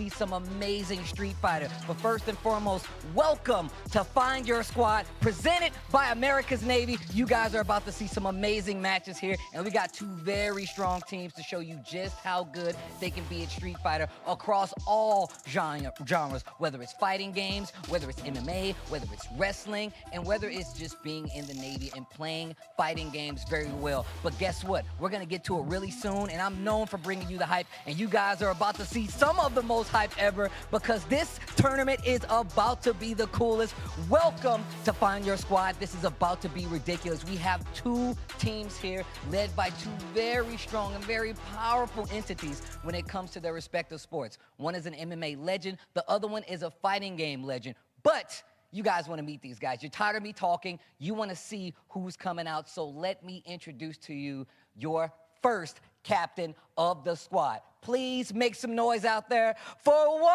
see some amazing Street Fighter. But first and foremost, welcome to Find Your Squad, presented by America's Navy. You guys are about to see some amazing matches here, and we got two very strong teams to show you just how good they can be at Street Fighter across all genres, whether it's fighting games, whether it's MMA, whether it's wrestling, and whether it's just being in the Navy and playing fighting games very well. But guess what? We're going to get to it really soon, and I'm known for bringing you the hype, and you guys are about to see some of the most hype ever because this tournament is about to be the coolest. Welcome to Find Your Squad. This is about to be ridiculous. We have two teams here led by two very strong and very powerful entities when it comes to their respective sports. One is an MMA legend. The other one is a fighting game legend. But you guys want to meet these guys. You're tired of me talking. You want to see who's coming out. So let me introduce to you your first captain of the squad. Please make some noise out there for Wonderboy,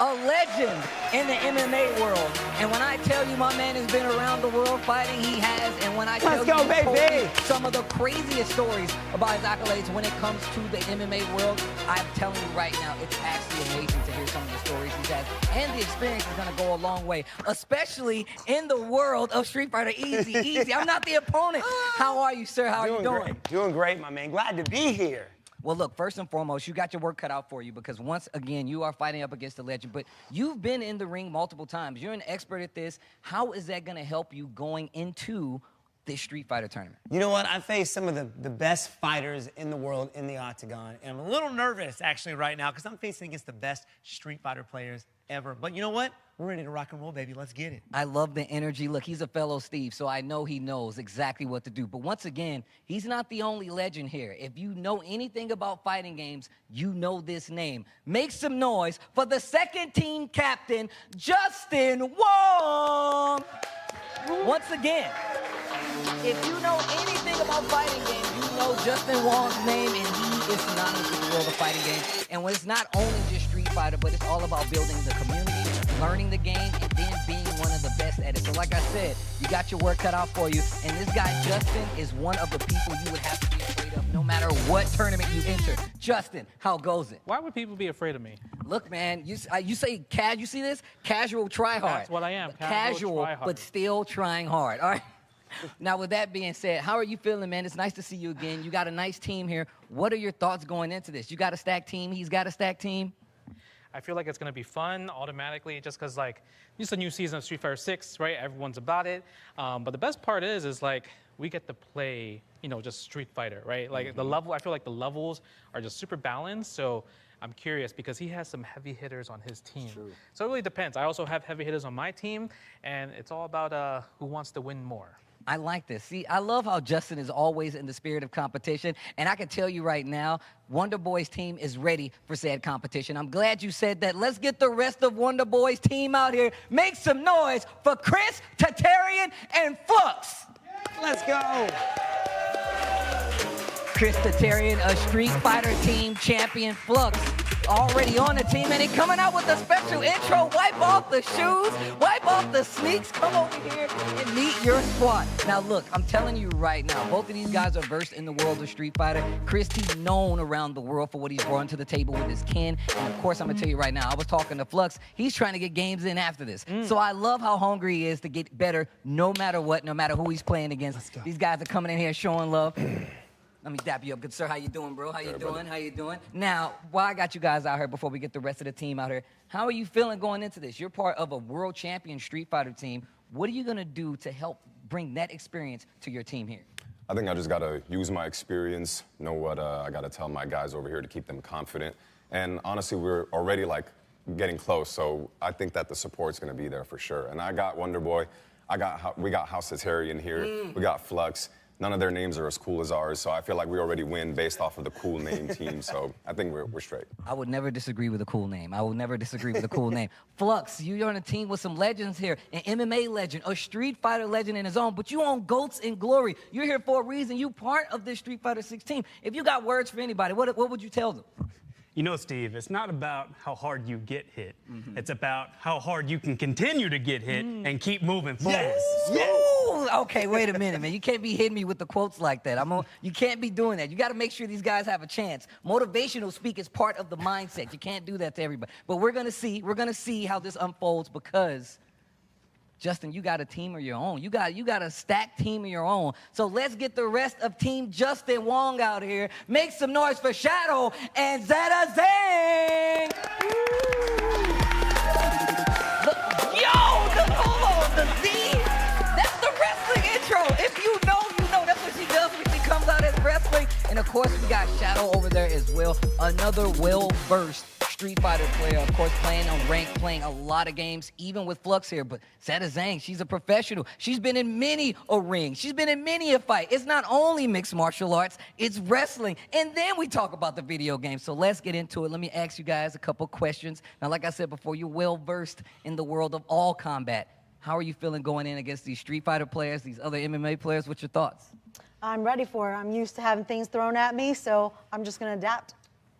a legend in the MMA world. And when I tell you my man has been around the world fighting, he has. And when I tell you some of the craziest stories about his accolades when it comes to the MMA world, I'm telling you right now, it's actually amazing to hear some of the stories he has. And the experience is going to go a long way, especially in the world of Street Fighter. Easy, easy. I'm not the opponent. How are you, sir? How are you doing? Great. Doing great, my man. Glad to be here. Well, look, first and foremost, you got your work cut out for you because once again, you are fighting up against a legend, but you've been in the ring multiple times. You're an expert at this. How is that going to help you going into this Street Fighter tournament? You know what? I faced some of the best fighters in the world in the octagon, and I'm a little nervous, actually, right now because I'm facing against the best Street Fighter players ever. But you know what? We're ready to rock and roll, baby. Let's get it. I love the energy. Look, he's a fellow Steve, so I know he knows exactly what to do. But once again, he's not the only legend here. If you know anything about fighting games, you know this name. Make some noise for the second team captain, Justin Wong. Once again, if you know anything about fighting games, you know Justin Wong's name, and he is synonymous with the world of fighting games. And when it's not only just Street Fighter, but it's all about building the community, learning the game, and then being one of the best at it. So like I said, you got your work cut out for you, and this guy, Justin, is one of the people you would have to be afraid of no matter what tournament you enter. Justin, how goes it? Why would people be afraid of me? Look, man, you say you see this? Casual, try hard. That's what I am. Casual, try hard. but still trying hard, all right? Now, with that being said, how are you feeling, man? It's nice to see you again. You got a nice team here. What are your thoughts going into this? You got a stacked team. He's got a stacked team. I feel like it's going to be fun automatically just because, like, this is a new season of Street Fighter 6, right? Everyone's about it. But the best part is, like, we get to play, you know, just Street Fighter, right? Like, the level, I feel like the levels are just super balanced. So I'm curious because he has some heavy hitters on his team. True. So it really depends. I also have heavy hitters on my team, and it's all about who wants to win more. I like this. See, I love how Justin is always in the spirit of competition. And I can tell you right now, Wonderboy's team is ready for said competition. I'm glad you said that. Let's get the rest of Wonderboy's team out here. Make some noise for Chris, Tatarian, and Flux. Let's go. Chris Tatarian, a Street Fighter team champion. Flux already on the team, and he coming out with a special intro. Wipe off the shoes, wipe off the sneaks, come over here and meet your squad. Now look, I'm telling you right now, both of these guys are versed in the world of Street Fighter. Chris, he's known around the world for what he's brought to the table with his kin, and of course I'm gonna tell you right now, I was talking to Flux, he's trying to get games in after this. So I love how hungry he is to get better no matter what, no matter who he's playing against. These guys are coming in here showing love. Let me dap you up. Good sir, how you doing, bro? How you doing? How you doing? Now, while I got you guys out here before we get the rest of the team out here, how are you feeling going into this? You're part of a world champion Street Fighter team. What are you gonna do to help bring that experience to your team here? I think I just gotta use my experience, know what I gotta tell my guys over here to keep them confident. And honestly, we're already like getting close, so I think that the support's gonna be there for sure. And I got Wonderboy, we got House Atarian here, we got Flux. None of their names are as cool as ours, so I feel like we already win based off of the cool name team, so I think we're straight. I would never disagree with a cool name. I will never disagree with a cool name. Flux, you're on a team with some legends here, an MMA legend, a Street Fighter legend in his own, but you own Goats in Glory. You're here for a reason. You part of this Street Fighter 6 team. If you got words for anybody, what would you tell them? You know, Steve, it's not about how hard you get hit. It's about how hard you can continue to get hit and keep moving forward. Ooh, okay, wait a minute, man. You can't be hitting me with the quotes like that. You can't be doing that. You got to make sure these guys have a chance. Motivational speak is part of the mindset. You can't do that to everybody. But we're gonna see. We're gonna see how this unfolds because, Justin, you got a team of your own. You got a stacked team of your own. So let's get the rest of Team Justin Wong out here. Make some noise for Shadow and Zeta Zhang. Hold on, the Z. That's the wrestling intro. If you know, you know. That's what she does when she comes out as wrestling. And of course, we got Shadow over there as well. Another well-versed Street Fighter player, of course, playing on rank, playing a lot of games, even with Flux here. But Zeta Zhang, she's a professional. She's been in many a ring. She's been in many a fight. It's not only mixed martial arts, it's wrestling. And then we talk about the video game. So let's get into it. Let me ask you guys a couple questions. Now, like I said before, you're well-versed in the world of all combat. How are you feeling going in against these Street Fighter players, these other MMA players? What's your thoughts? I'm ready for it. I'm used to having things thrown at me, so I'm just going to adapt.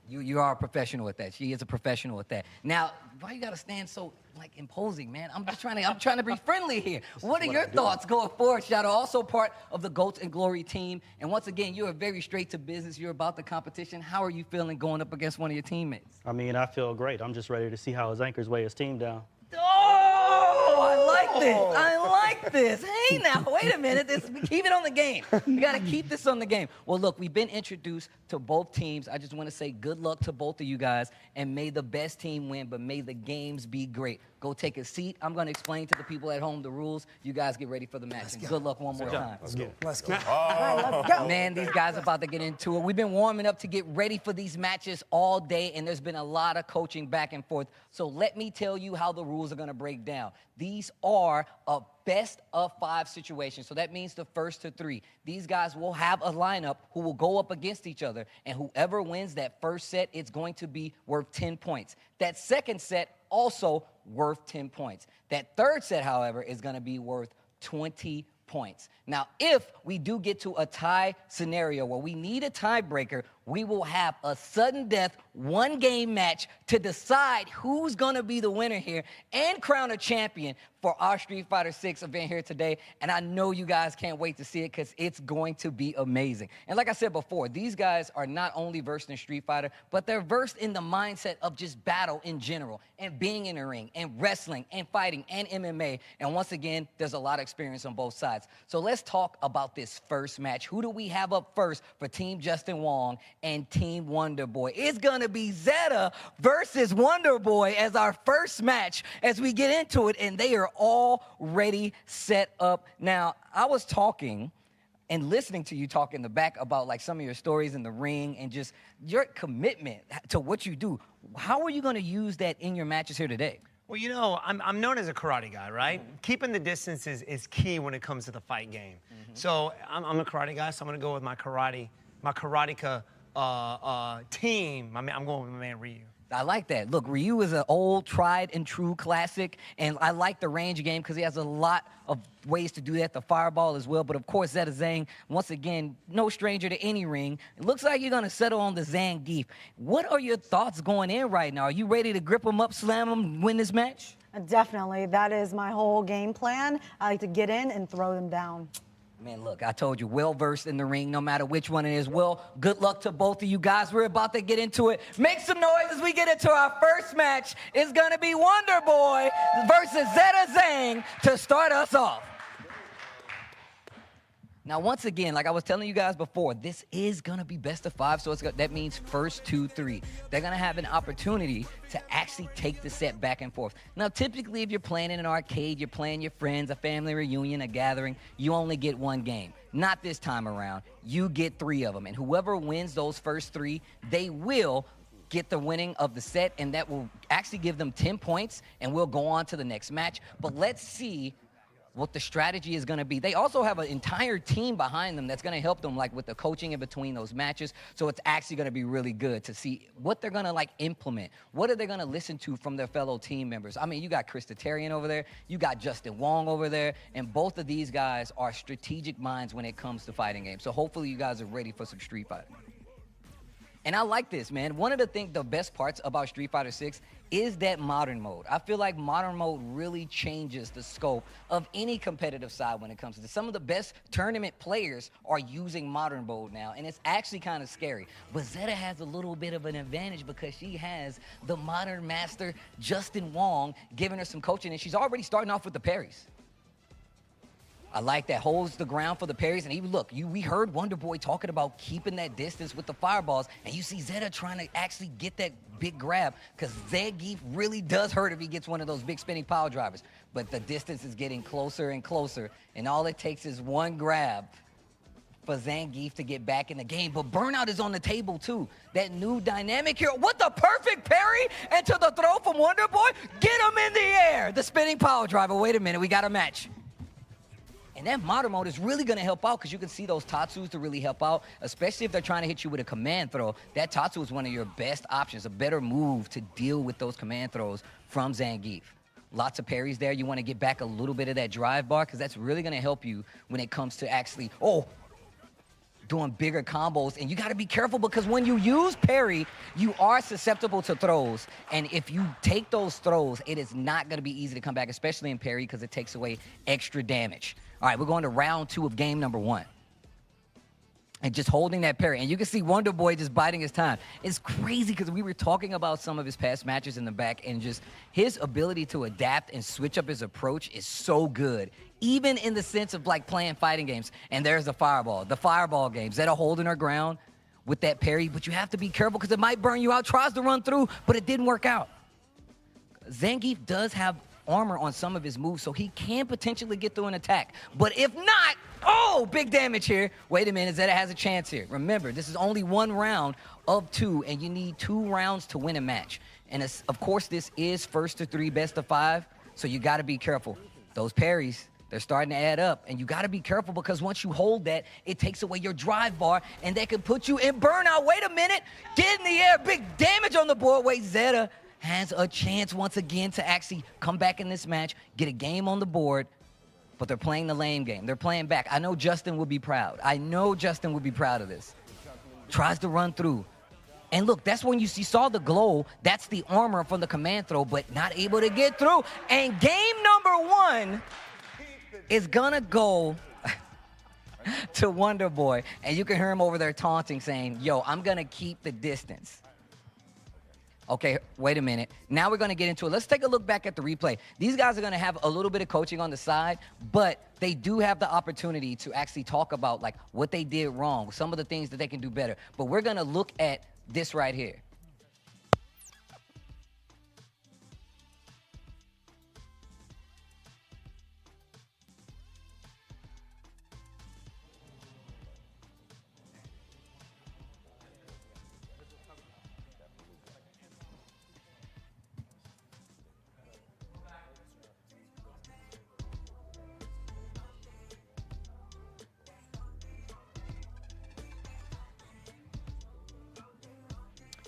You are a professional at that. She is a professional at that. Now, why you gotta stand so like imposing, man? I'm trying to be friendly here. What are your thoughts going forward, Shadow? Also part of the Goats and Glory team. And once again, you're very straight to business. You're about the competition. How are you feeling going up against one of your teammates? I mean, I feel great. I'm just ready to see how his anchors weigh his team down. Oh, I like this. I like this. Hey, now, wait a minute. Keep it on the game. You got to keep this on the game. Well, look, we've been introduced to both teams. I just want to say good luck to both of you guys, and may the best team win, but may the games be great. Go take a seat. I'm going to explain to the people at home the rules. You guys get ready for the match. And good luck one more time. Let's go. Let's go. Man, these guys are about to get into it. We've been warming up to get ready for these matches all day, and there's been a lot of coaching back and forth. So let me tell you how the rules are going to break down. These are a best of 5 situation. So that means the first to 3. These guys will have a lineup who will go up against each other, and whoever wins that first set, it's going to be worth 10 points. That second set, also worth 10 points. That third set, however, is going to be worth 20 points. Now, if we do get to a tie scenario where we need a tiebreaker, we will have a sudden death 1-game match to decide who's going to be the winner here and crown a champion for our Street Fighter 6 event here today. And I know you guys can't wait to see it because it's going to be amazing. And like I said before, these guys are not only versed in Street Fighter, but they're versed in the mindset of just battle in general and being in the ring and wrestling and fighting and MMA. And once again, there's a lot of experience on both sides. So let's talk about this first match. Who do we have up first for Team Justin Wong and Team Wonderboy? It's going to be Zeta versus Wonderboy as our first match as we get into it, and they are already set up. Now, I was talking and listening to you talk in the back about like some of your stories in the ring and just your commitment to what you do. How are you going to use that in your matches here today? Well, you know, I'm known as a karate guy, right? Keeping the distance is key when it comes to the fight game. So I'm a karate guy, so I'm going to go with my karateka team. I'm going with my man Ryu. I like that. Look, Ryu is an old, tried and true classic, and I like the range game because he has a lot of ways to do that, the fireball as well. But of course, Zeta Zhang, once again, no stranger to any ring. It looks like you're going to settle on the Zangief. What are your thoughts going in right now? Are you ready to grip him up, slam him, win this match? Definitely. That is my whole game plan. I like to get in and throw them down. Man, look, I told you, well-versed in the ring, no matter which one it is. Well, good luck to both of you guys. We're about to get into it. Make some noise as we get into our first match. It's going to be Wonderboy versus Zeta Zhang to start us off. Now, once again, like I was telling you guys before, this is going to be best of 5, so that means first 2, 3. They're going to have an opportunity to actually take the set back and forth. Now, typically, if you're playing in an arcade, you're playing your friends, a family reunion, a gathering, you only get 1 game. Not this time around. You get 3 of them, and whoever wins those first 3, they will get the winning of the set, and that will actually give them 10 points, and we'll go on to the next match. But let's see what the strategy is going to be. They also have an entire team behind them that's going to help them like with the coaching in between those matches. So it's actually going to be really good to see what they're going to like implement. What are they going to listen to from their fellow team members? I mean, you got Chris Tatarian over there. You got Justin Wong over there. And both of these guys are strategic minds when it comes to fighting games. So hopefully you guys are ready for some Street Fighter. And I like this, man. One of the best parts about Street Fighter 6 is that modern mode. I feel like modern mode really changes the scope of any competitive side when it comes to this. Some of the best tournament players are using modern mode now, and it's actually kind of scary. But Zeta has a little bit of an advantage because she has the modern master, Justin Wong, giving her some coaching, and she's already starting off with the parries. I like that. Holds the ground for the parries. And even look, we heard Wonderboy talking about keeping that distance with the fireballs. And you see Zeta trying to actually get that big grab because Zangief really does hurt if he gets one of those big spinning power drivers. But the distance is getting closer and closer. And all it takes is one grab for Zangief to get back in the game. But Burnout is on the table too. That new dynamic here. What the perfect parry into the throw from Wonderboy. Get him in the air. The spinning power driver. Wait a minute. We got a match. And that modern mode is really going to help out because you can see those Tatsus to really help out, especially if they're trying to hit you with a command throw. That Tatsu is one of your best options, a better move to deal with those command throws from Zangief. Lots of parries there. You want to get back a little bit of that drive bar because that's really going to help you when it comes to actually, doing bigger combos. And you got to be careful because when you use parry, you are susceptible to throws. And if you take those throws, it is not going to be easy to come back, especially in parry because it takes away extra damage. All right, we're going to round 2 of game number 1. And just holding that parry. And you can see Wonderboy just biding his time. It's crazy because we were talking about some of his past matches in the back and just his ability to adapt and switch up his approach is so good. Even in the sense of like playing fighting games. And there's the fireball game. Zeta holding her ground with that parry. But you have to be careful because it might burn you out. Tries to run through, but it didn't work out. Zangief does have armor on some of his moves, so he can potentially get through an attack. But if not, big damage here. Wait a minute, Zeta has a chance here. Remember, this is only 1 round of 2, and you need 2 rounds to win a match. And of course, this is first to 3, best of 5, so you got to be careful. Those parries, they're starting to add up, and you got to be careful because once you hold that, it takes away your drive bar, and that can put you in burnout. Wait a minute, get in the air, big damage on the board. Wait, Zeta has a chance once again to actually come back in this match, get a game on the board, but they're playing the lame game. They're playing back. I know Justin will be proud. I know Justin will be proud of this. Tries to run through. And look, that's when you saw the glow. That's the armor from the command throw, but not able to get through. And game number 1 is gonna go to Wonderboy. And you can hear him over there taunting, saying, yo, I'm gonna keep the distance. Okay, wait a minute. Now we're going to get into it. Let's take a look back at the replay. These guys are going to have a little bit of coaching on the side, but they do have the opportunity to actually talk about like what they did wrong, some of the things that they can do better. But we're going to look at this right here.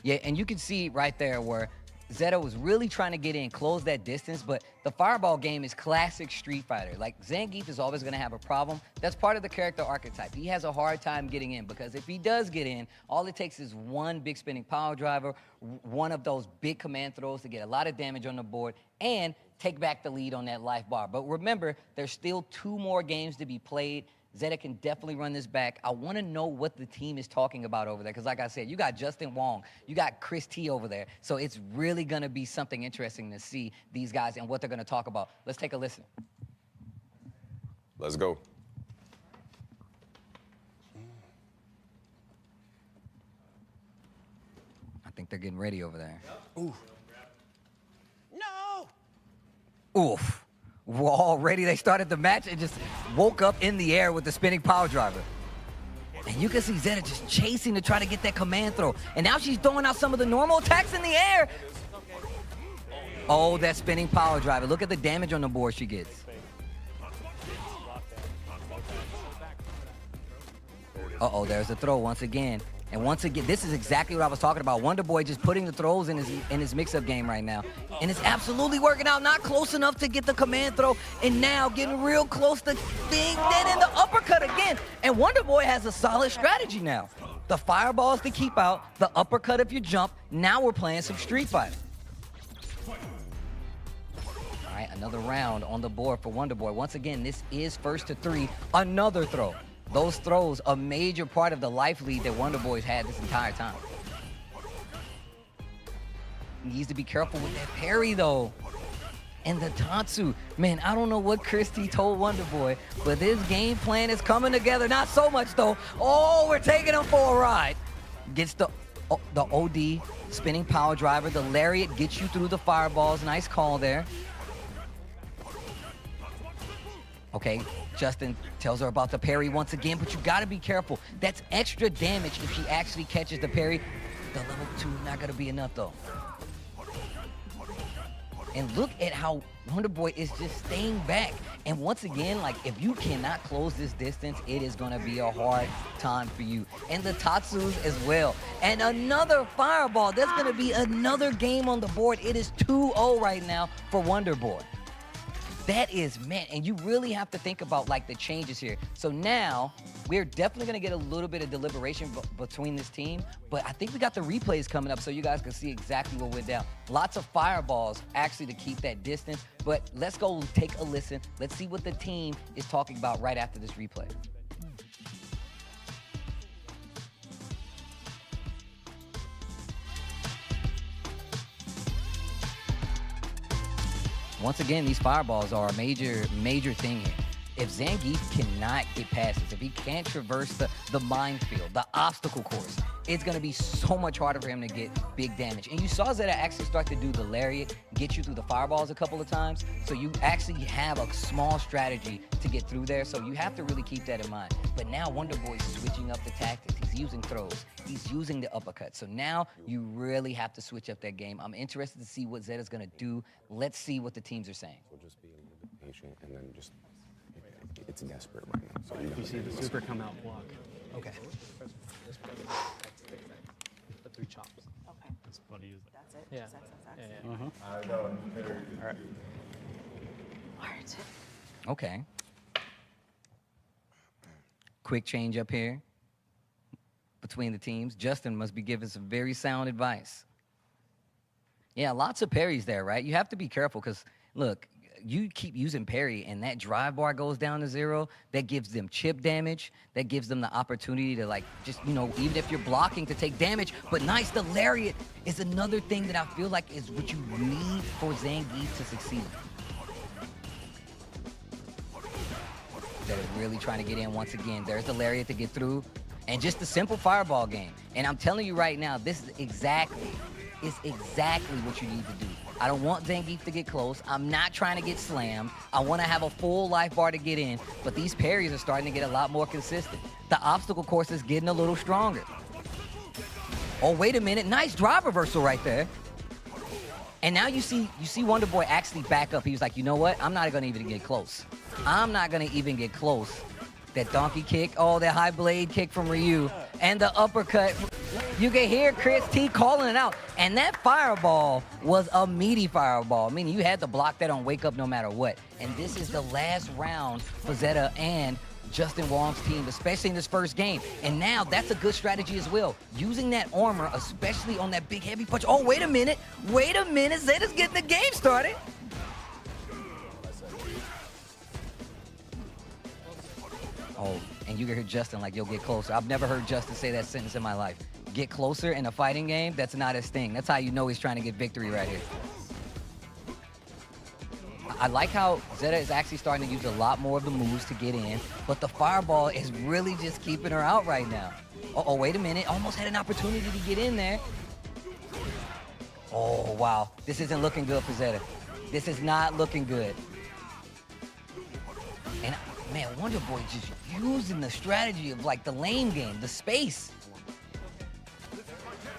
Yeah, and you can see right there where Zeta was really trying to get in, close that distance, but the fireball game is classic Street Fighter. Like, Zangief is always going to have a problem. That's part of the character archetype. He has a hard time getting in because if he does get in, all it takes is one big spinning power driver, one of those big command throws to get a lot of damage on the board, and take back the lead on that life bar. But remember, there's still 2 more games to be played. Zeta can definitely run this back. I want to know what the team is talking about over there because, like I said, you got Justin Wong, you got Chris T over there. So it's really going to be something interesting to see these guys and what they're going to talk about. Let's take a listen. Let's go. I think they're getting ready over there. Ooh. No! Oof. Well, already they started the match and just woke up in the air with the spinning power driver. And you can see Zeta just chasing to try to get that command throw. And now she's throwing out some of the normal attacks in the air. Oh, that spinning power driver. Look at the damage on the board she gets. Uh-oh, there's a throw once again. And once again, this is exactly what I was talking about. Wonderboy just putting the throws in his mix-up game right now. And it's absolutely working out. Not close enough to get the command throw. And now getting real close to being dead in the uppercut again. And Wonderboy has a solid strategy now. The fireballs to keep out, the uppercut if you jump. Now we're playing some Street Fighter. All right, another round on the board for Wonderboy. Once again, this is first to 3, another throw. Those throws, a major part of the life lead that Wonderboy's had this entire time. He needs to be careful with that parry, though. And the Tatsu. Man, I don't know what Christie told Wonderboy, but this game plan is coming together. Not so much, though. Oh, we're taking him for a ride. Gets the OD, spinning power driver. The lariat gets you through the fireballs. Nice call there. Okay, Justin tells her about the parry once again, but you gotta be careful. That's extra damage if she actually catches the parry. The level 2 not gonna be enough, though. And look at how Wonderboy is just staying back. And once again, like, if you cannot close this distance, it is gonna be a hard time for you. And the Tatsus as well. And another fireball. There's gonna be another game on the board. It is 2-0 right now for Wonderboy. That is, man, and you really have to think about, like, the changes here. So now, we're definitely going to get a little bit of deliberation between this team, but I think we got the replays coming up so you guys can see exactly what went down. Lots of fireballs, actually, to keep that distance, but let's go take a listen. Let's see what the team is talking about right after this replay. Once again, these fireballs are a major thing here. If Zangief cannot get past this, if he can't traverse the minefield, the obstacle course, it's going to be so much harder for him to get big damage. And you saw Zeta actually start to do the lariat, get you through the fireballs a couple of times. So you actually have a small strategy to get through there. So you have to really keep that in mind. But now Wonderboy's switching up the tactics. He's using throws. He's using the uppercut. So now you really have to switch up that game. I'm interested to see what Zeta's going to do. Let's see what the teams are saying. So just be a little bit patient and then just, it's desperate right now. So You see the super come out block. Okay. The 3 chops. Okay. That's what he used. That's it. Yeah. X, X, X, X. Yeah. All right. Okay. Quick change up here between the teams. Justin must be giving some very sound advice. Yeah, lots of parries there, right? You have to be careful because, look, you keep using parry and that drive bar goes down to 0. That gives them chip damage. That gives them the opportunity to, like, just, you know, even if you're blocking, to take damage. But nice, the lariat is another thing that I feel like is what you need for Zangief to succeed. They're really trying to get in once again. There's the lariat to get through. And just a simple fireball game. And I'm telling you right now, this is exactly what you need to do. I don't want Zangief to get close. I'm not trying to get slammed. I want to have a full life bar to get in, but these parries are starting to get a lot more consistent. The obstacle course is getting a little stronger. Oh, wait a minute. Nice drive reversal right there. And now you see Wonderboy actually back up. He was like, you know what? I'm not going to even get close. I'm not going to even get close. That donkey kick, oh, that high blade kick from Ryu, and the uppercut. You can hear Chris T calling it out. And that fireball was a meaty fireball, meaning you had to block that on Wake Up no matter what. And this is the last round for Zeta and Justin Wong's team, especially in this first game. And now that's a good strategy as well. Using that armor, especially on that big heavy punch. Oh, wait a minute. Wait a minute. Zeta's getting the game started. Oh, and you can hear Justin like, yo, get closer. I've never heard Justin say that sentence in my life. Get closer in a fighting game, that's not his thing. That's how you know he's trying to get victory right here. I like how Zeta is actually starting to use a lot more of the moves to get in, but the fireball is really just keeping her out right now. Uh-oh, wait a minute. Almost had an opportunity to get in there. Oh, wow. This isn't looking good for Zeta. This is not looking good. And man, Wonderboy just using the strategy of, like, the lane game, the space.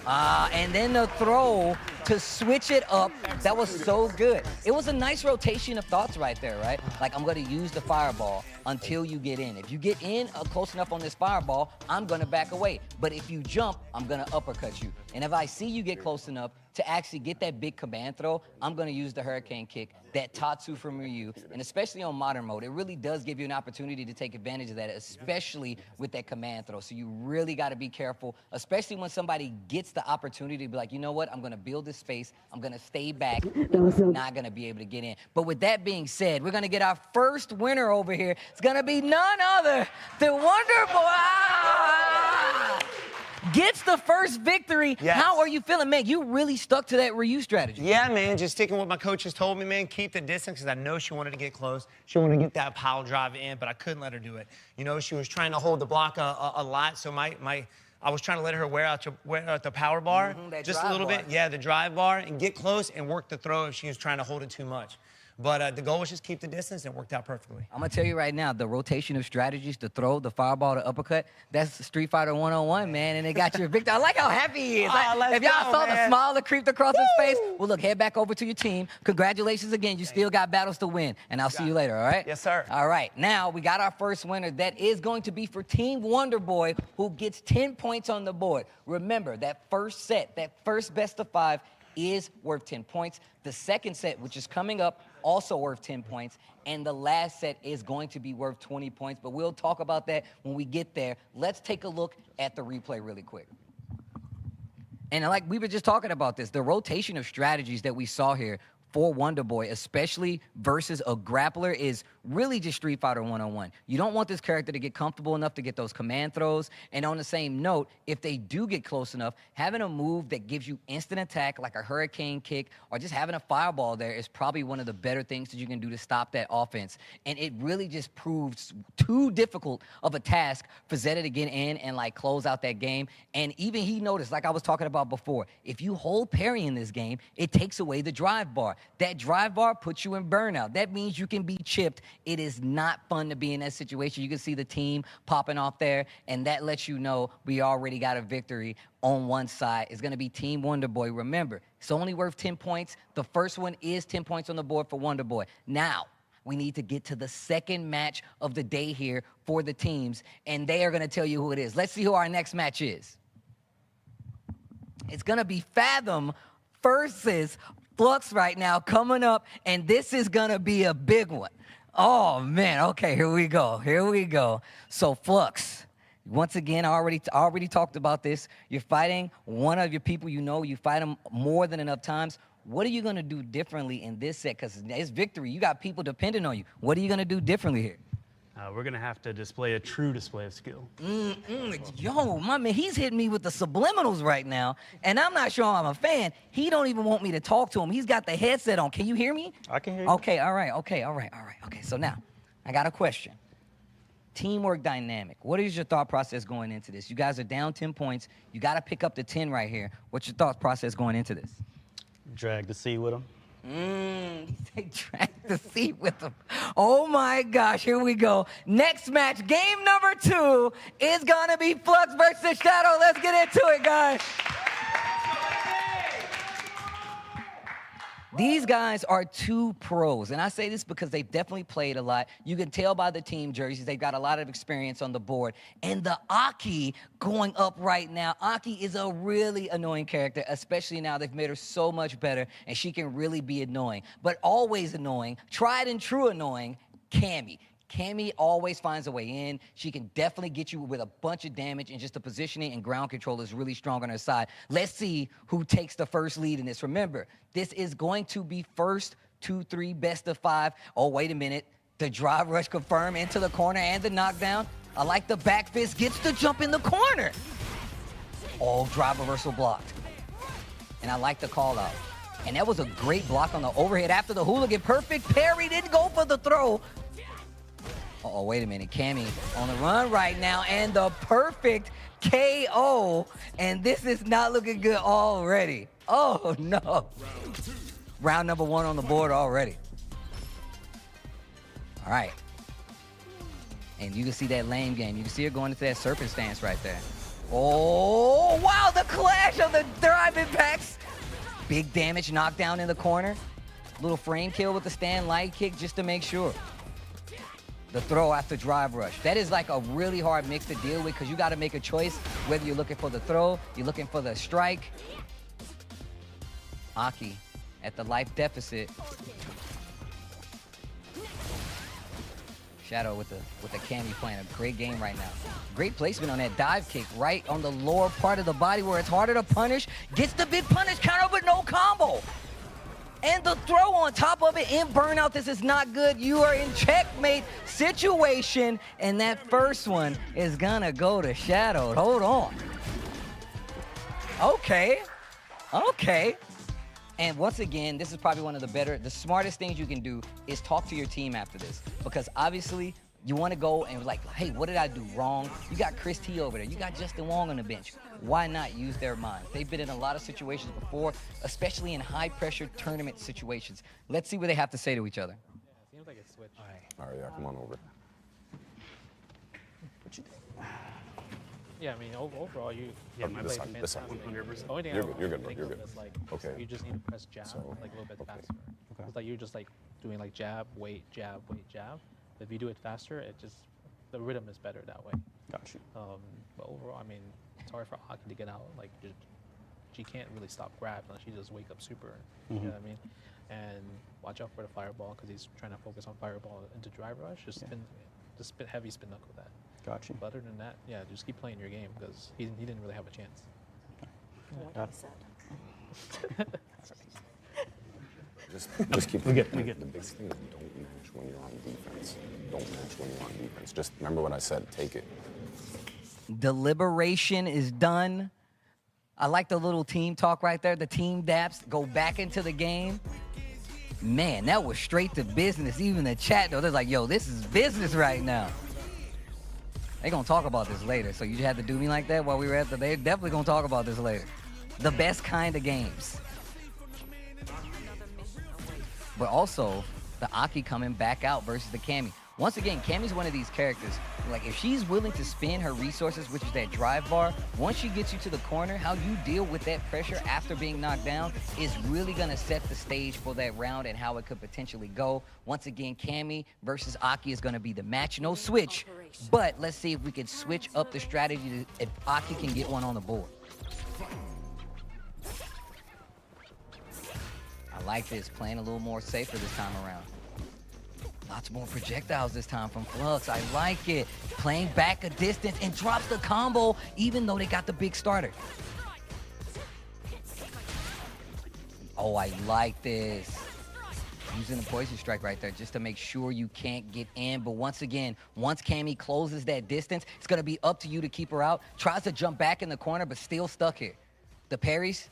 And then the throw to switch it up. That was so good. It was a nice rotation of thoughts right there, right? Like, I'm going to use the fireball until you get in. If you get in close enough on this fireball, I'm going to back away. But if you jump, I'm going to uppercut you. And if I see you get close enough, to actually get that big command throw, I'm going to use the hurricane kick, that Tatsu from Ryu, and especially on modern mode, it really does give you an opportunity to take advantage of that, especially with that command throw. So you really got to be careful, especially when somebody gets the opportunity to be like, you know what, I'm going to build this space, I'm going to stay back, not going to be able to get in. But with that being said, we're going to get our first winner over here. It's going to be none other than Wonderboy. Gets the first victory. Yes. How are you feeling, man? You really stuck to that Ryu strategy. Yeah, man, just sticking with what my coaches told me, man. Keep the distance, because I know she wanted to get close. She wanted to get that pile drive in, but I couldn't let her do it. You know, she was trying to hold the block a lot, so I was trying to let her wear out the power bar just a little bit. Yeah, the drive bar, and get close and work the throw if she was trying to hold it too much. But the goal was just keep the distance, and it worked out perfectly. I'm going to tell you right now, the rotation of strategies, the throw, the fireball, the uppercut, that's Street Fighter 101, man, and it got you a victory. I like how happy he is. If y'all saw the smile that creeped across his face, well, look, head back over to your team. Congratulations again. You still got battles to win, and I'll see you later, all right? Yes, sir. All right, now we got our first winner. That is going to be for Team Wonderboy, who gets 10 points on the board. Remember, that first set, that first best of 5, is worth 10 points. The second set, which is coming up, also worth 10 points. And the last set is going to be worth 20 points. But we'll talk about that when we get there. Let's take a look at the replay really quick. And like we were just talking about this, the rotation of strategies that we saw here for Wonderboy, especially versus a grappler, is really just Street Fighter 101. You don't want this character to get comfortable enough to get those command throws. And on the same note, if they do get close enough, having a move that gives you instant attack, like a hurricane kick, or just having a fireball there is probably one of the better things that you can do to stop that offense. And it really just proves too difficult of a task for Zeta to get in and like close out that game. And even he noticed, like I was talking about before, if you hold parry in this game, it takes away the drive bar. That drive bar puts you in burnout. That means you can be chipped. It is not fun to be in that situation. You can see the team popping off there, and that lets you know we already got a victory on one side. It's going to be Team Wonderboy. Remember, it's only worth 10 points. The first one is 10 points on the board for Wonderboy. Now, we need to get to the second match of the day here for the teams, and they are going to tell you who it is. Let's see who our next match is. It's going to be Fathom versus Flux right now coming up, and this is going to be a big one. Oh, man. Okay, here we go. Here we go. So, Flux, once again, I already talked about this. You're fighting one of your people you know. You fight them more than enough times. What are you going to do differently in this set? Because it's victory. You got people depending on you. What are you going to do differently here? We're going to have to display a true display of skill. Yo, my man, he's hitting me with the subliminals right now, and I'm not sure I'm a fan. He don't even want me to talk to him. He's got the headset on. Can you hear me? I can hear you. Okay, all right. Okay, so now, I got a question. Teamwork dynamic. What is your thought process going into this? You guys are down 10 points. You got to pick up the 10 right here. What's your thought process going into this? Drag the C with him. They drag the seat with them. Oh my gosh, here we go. Next match, game number 2 is gonna be Flux versus Shadow. Let's get into it, guys. These guys are 2 pros, and I say this because they've definitely played a lot. You can tell by the team jerseys, they've got a lot of experience on the board. And the Aki going up right now, Aki is a really annoying character, especially now they've made her so much better, and she can really be annoying. But always annoying, tried and true annoying, Cammy. Cammy always finds a way in. She can definitely get you with a bunch of damage, and just the positioning and ground control is really strong on her side. Let's see who takes the first lead in this. Remember, this is going to be first 2-3 best of 5. Oh, wait a minute. The drive rush confirmed into the corner and the knockdown. I like the back fist, gets the jump in the corner. Oh, drive reversal blocked. And I like the call out. And that was a great block on the overhead after the hooligan. Perfect parry, didn't go for the throw. Oh, wait a minute. Cammy on the run right now, and the perfect KO. And this is not looking good already. Oh, no. Round number 1 on the board already. All right. And you can see that lane game. You can see her going into that serpent stance right there. Oh, wow, the clash of the drive impacts. Big damage, knockdown in the corner. Little frame kill with the stand light kick just to make sure. The throw after drive rush. That is like a really hard mix to deal with because you got to make a choice whether you're looking for the throw, you're looking for the strike. Aki at the life deficit. Shadow with the Cammy playing a great game right now. Great placement on that dive kick right on the lower part of the body where it's harder to punish. Gets the big punish counter, but no combo. And the throw on top of it in burnout. This is not good. You are in checkmate situation, and that first one is gonna go to Shadow. Hold on. Okay. And once again, this is probably one of the smartest things you can do is talk to your team after this. Because obviously, you want to go and like, hey, what did I do wrong? You got Chris T over there. You got Justin Wong on the bench. Why not use their minds? They've been in a lot of situations before, especially in high-pressure tournament situations. Let's see what they have to say to each other. Yeah, it seems like it's switched. All right, yeah, come on over. Yeah, I mean, overall, you my played side, this side. fantastic. Only thing You're I good, you're good, think you're of good. is, like, Okay. you just need to press jab So, like a little bit okay. faster. It's like you're just like doing like jab, wait, jab, wait, jab. If you do it faster, the rhythm is better that way. Got you. But overall, I mean, it's hard for Aki to get out. Like, she can't really stop grab unless she just wake up super. You know what I mean? And watch out for the fireball because he's trying to focus on fireball into drive rush. Just spin heavy spin knuckle that. Got you. But other than that, yeah, just keep playing your game because he didn't really have a chance. Got it. Just keep. We get. The big thing is don't match when you're on defense. Don't match when you're on defense. Just remember what I said. Take it. Deliberation is done. I like the little team talk right there. The team daps go back into the game. Man, that was straight to business. Even the chat, though, they're like, yo, this is business right now. They're going to talk about this later. So you had to do me like that while we were at they're definitely going to talk about this later. The best kind of games. But also, the Aki coming back out versus the Cammy. Once again, Cammy's one of these characters. Like, if she's willing to spend her resources, which is that drive bar, once she gets you to the corner, how you deal with that pressure after being knocked down is really going to set the stage for that round and how it could potentially go. Once again, Cammy versus Aki is going to be the match. No switch, but let's see if we can switch up the strategy if Aki can get one on the board. I like this, playing a little more safer this time around. Lots more projectiles this time from Flux. I like it. Playing back a distance and drops the combo even though they got the big starter. Oh, I like this. Using the poison strike right there just to make sure you can't get in. But once again, once Cammy closes that distance, it's going to be up to you to keep her out. Tries to jump back in the corner, but still stuck here. The parries.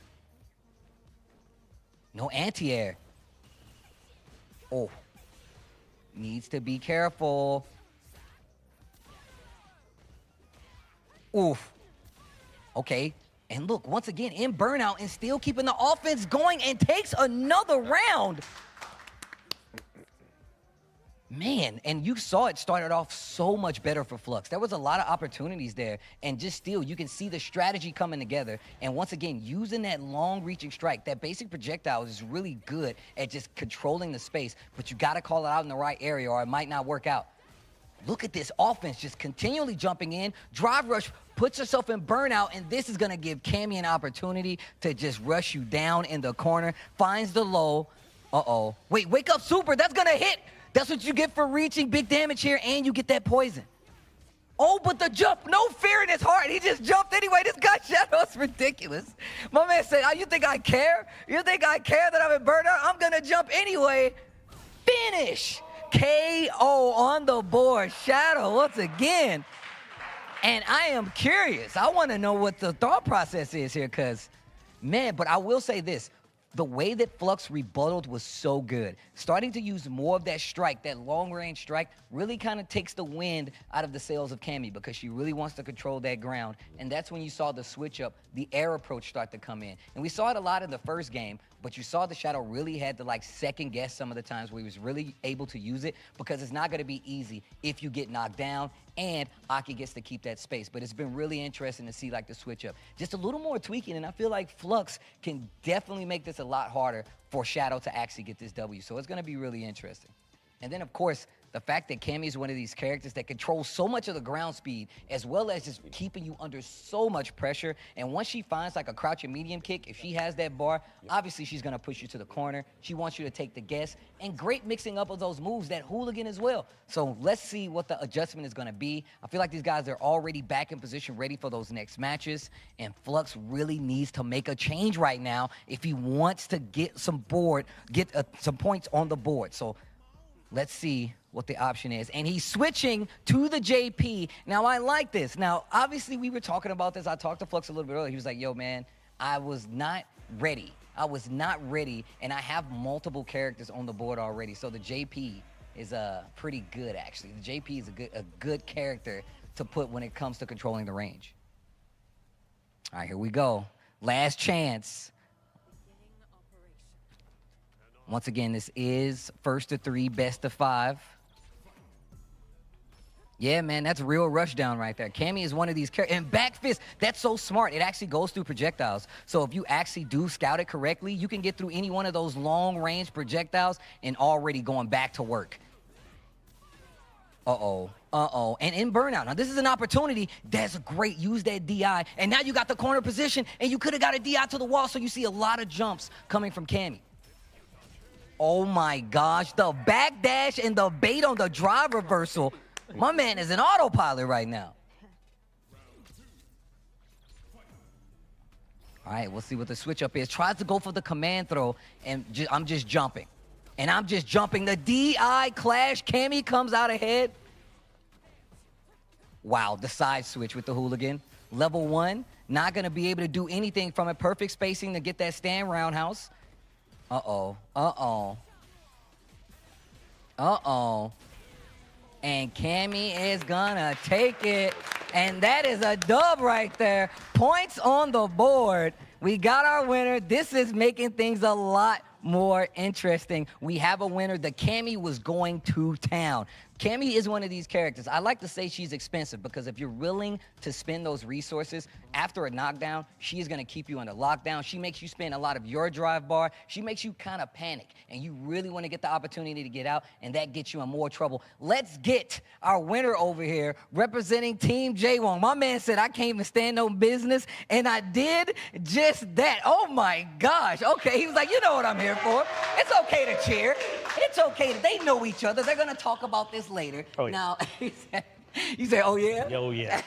No anti-air. Oh. Needs to be careful. Oof. Okay. And look, once again, in burnout and still keeping the offense going and takes another round. Man, and you saw it started off so much better for Flux. There was a lot of opportunities there, and just still, you can see the strategy coming together. And once again, using that long-reaching strike, that basic projectile is really good at just controlling the space, but you got to call it out in the right area or it might not work out. Look at this offense just continually jumping in. Drive rush puts herself in burnout, and this is going to give Cammy an opportunity to just rush you down in the corner. Finds the low. Uh-oh. Wait, wake up super. That's going to hit. That's what you get for reaching big damage here, and you get that poison. Oh, but the jump, no fear in his heart. He just jumped anyway. This guy Shadow's ridiculous. My man said, oh, you think I care? You think I care that I'm in burnout? I'm going to jump anyway. Finish. KO on the board. Shadow once again. And I am curious. I want to know what the thought process is here because, man, but I will say this. The way that Flux rebutted was so good. Starting to use more of that strike, that long-range strike, really kind of takes the wind out of the sails of Cammy because she really wants to control that ground. And that's when you saw the switch up, the air approach start to come in. And we saw it a lot in the first game, but you saw the Shadow really had to like second guess some of the times where he was really able to use it because it's not going to be easy if you get knocked down and Aki gets to keep that space. But it's been really interesting to see like the switch up. Just a little more tweaking, and I feel like Flux can definitely make this a lot harder for Shadow to actually get this W. So it's going to be really interesting. And then, of course, the fact that Cammy is one of these characters that controls so much of the ground speed, as well as just keeping you under so much pressure. And once she finds like a crouching medium kick, if she has that bar, obviously she's gonna push you to the corner. She wants you to take the guess, and great mixing up of those moves, that hooligan as well. So let's see what the adjustment is gonna be. I feel like these guys are already back in position, ready for those next matches, and Flux really needs to make a change right now if he wants to get some points on the board. So let's see what the option is. And he's switching to the JP. Now, I like this. Now, obviously, we were talking about this. I talked to Flux a little bit earlier. He was like, yo, man, I was not ready. And I have multiple characters on the board already. So the JP is pretty good, actually. The JP is a good character to put when it comes to controlling the range. All right, here we go. Last chance. Once again, this is first to 3, best of 5. Yeah, man, that's real rush down right there. Cammy is one of these characters. And back fist, that's so smart. It actually goes through projectiles. So if you actually do scout it correctly, you can get through any one of those long-range projectiles and already going back to work. And in burnout. Now, this is an opportunity. That's great. Use that DI. And now you got the corner position, and you could have got a DI to the wall, so you see a lot of jumps coming from Cammy. Oh, my gosh. The backdash and the bait on the drive reversal. My man is an autopilot right now. All right, we'll see what the switch up is. Tries to go for the command throw, and I'm just jumping. The DI clash. Cammy comes out ahead. Wow, the side switch with the hooligan. Level 1, not going to be able to do anything from it. Perfect spacing to get that stand roundhouse. And Cammy is gonna take it. And that is a dub right there. Points on the board. We got our winner. This is making things a lot more interesting. We have a winner. The Cammy was going to town. Cammy is one of these characters. I like to say she's expensive because if you're willing to spend those resources after a knockdown, she is going to keep you under lockdown. She makes you spend a lot of your drive bar. She makes you kind of panic, and you really want to get the opportunity to get out, and that gets you in more trouble. Let's get our winner over here representing Team Wong. My man said, I can't even stand no business, and I did just that. Oh, my gosh. Okay, he was like, you know what I'm here for. It's okay to cheer. It's okay. They know each other. They're going to talk about this later. Oh, yeah. Now, you say, oh, yeah? Oh, yeah.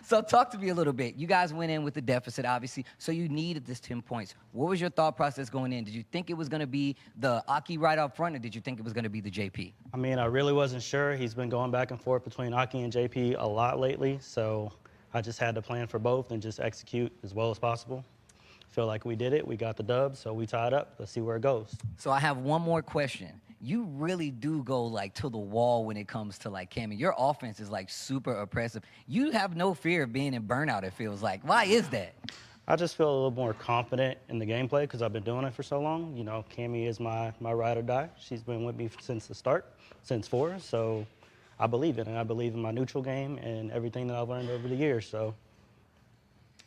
So talk to me a little bit. You guys went in with the deficit, obviously, so you needed this 10 points. What was your thought process going in? Did you think it was going to be the Aki right up front, or did you think it was going to be the JP? I mean, I really wasn't sure. He's been going back and forth between Aki and JP a lot lately, so I just had to plan for both and just execute as well as possible. Feel like we did it. We got the dub, so we tied up. Let's see where it goes. So I have one more question. You really do go like to the wall when it comes to like Cammy. Your offense is like super oppressive. You have no fear of being in burnout, it feels like. Why is that? I just feel a little more confident in the gameplay because I've been doing it for so long. You know, Cammy is my ride or die. She's been with me since the start, since 4. So I believe in it. I believe in my neutral game and everything that I've learned over the years. So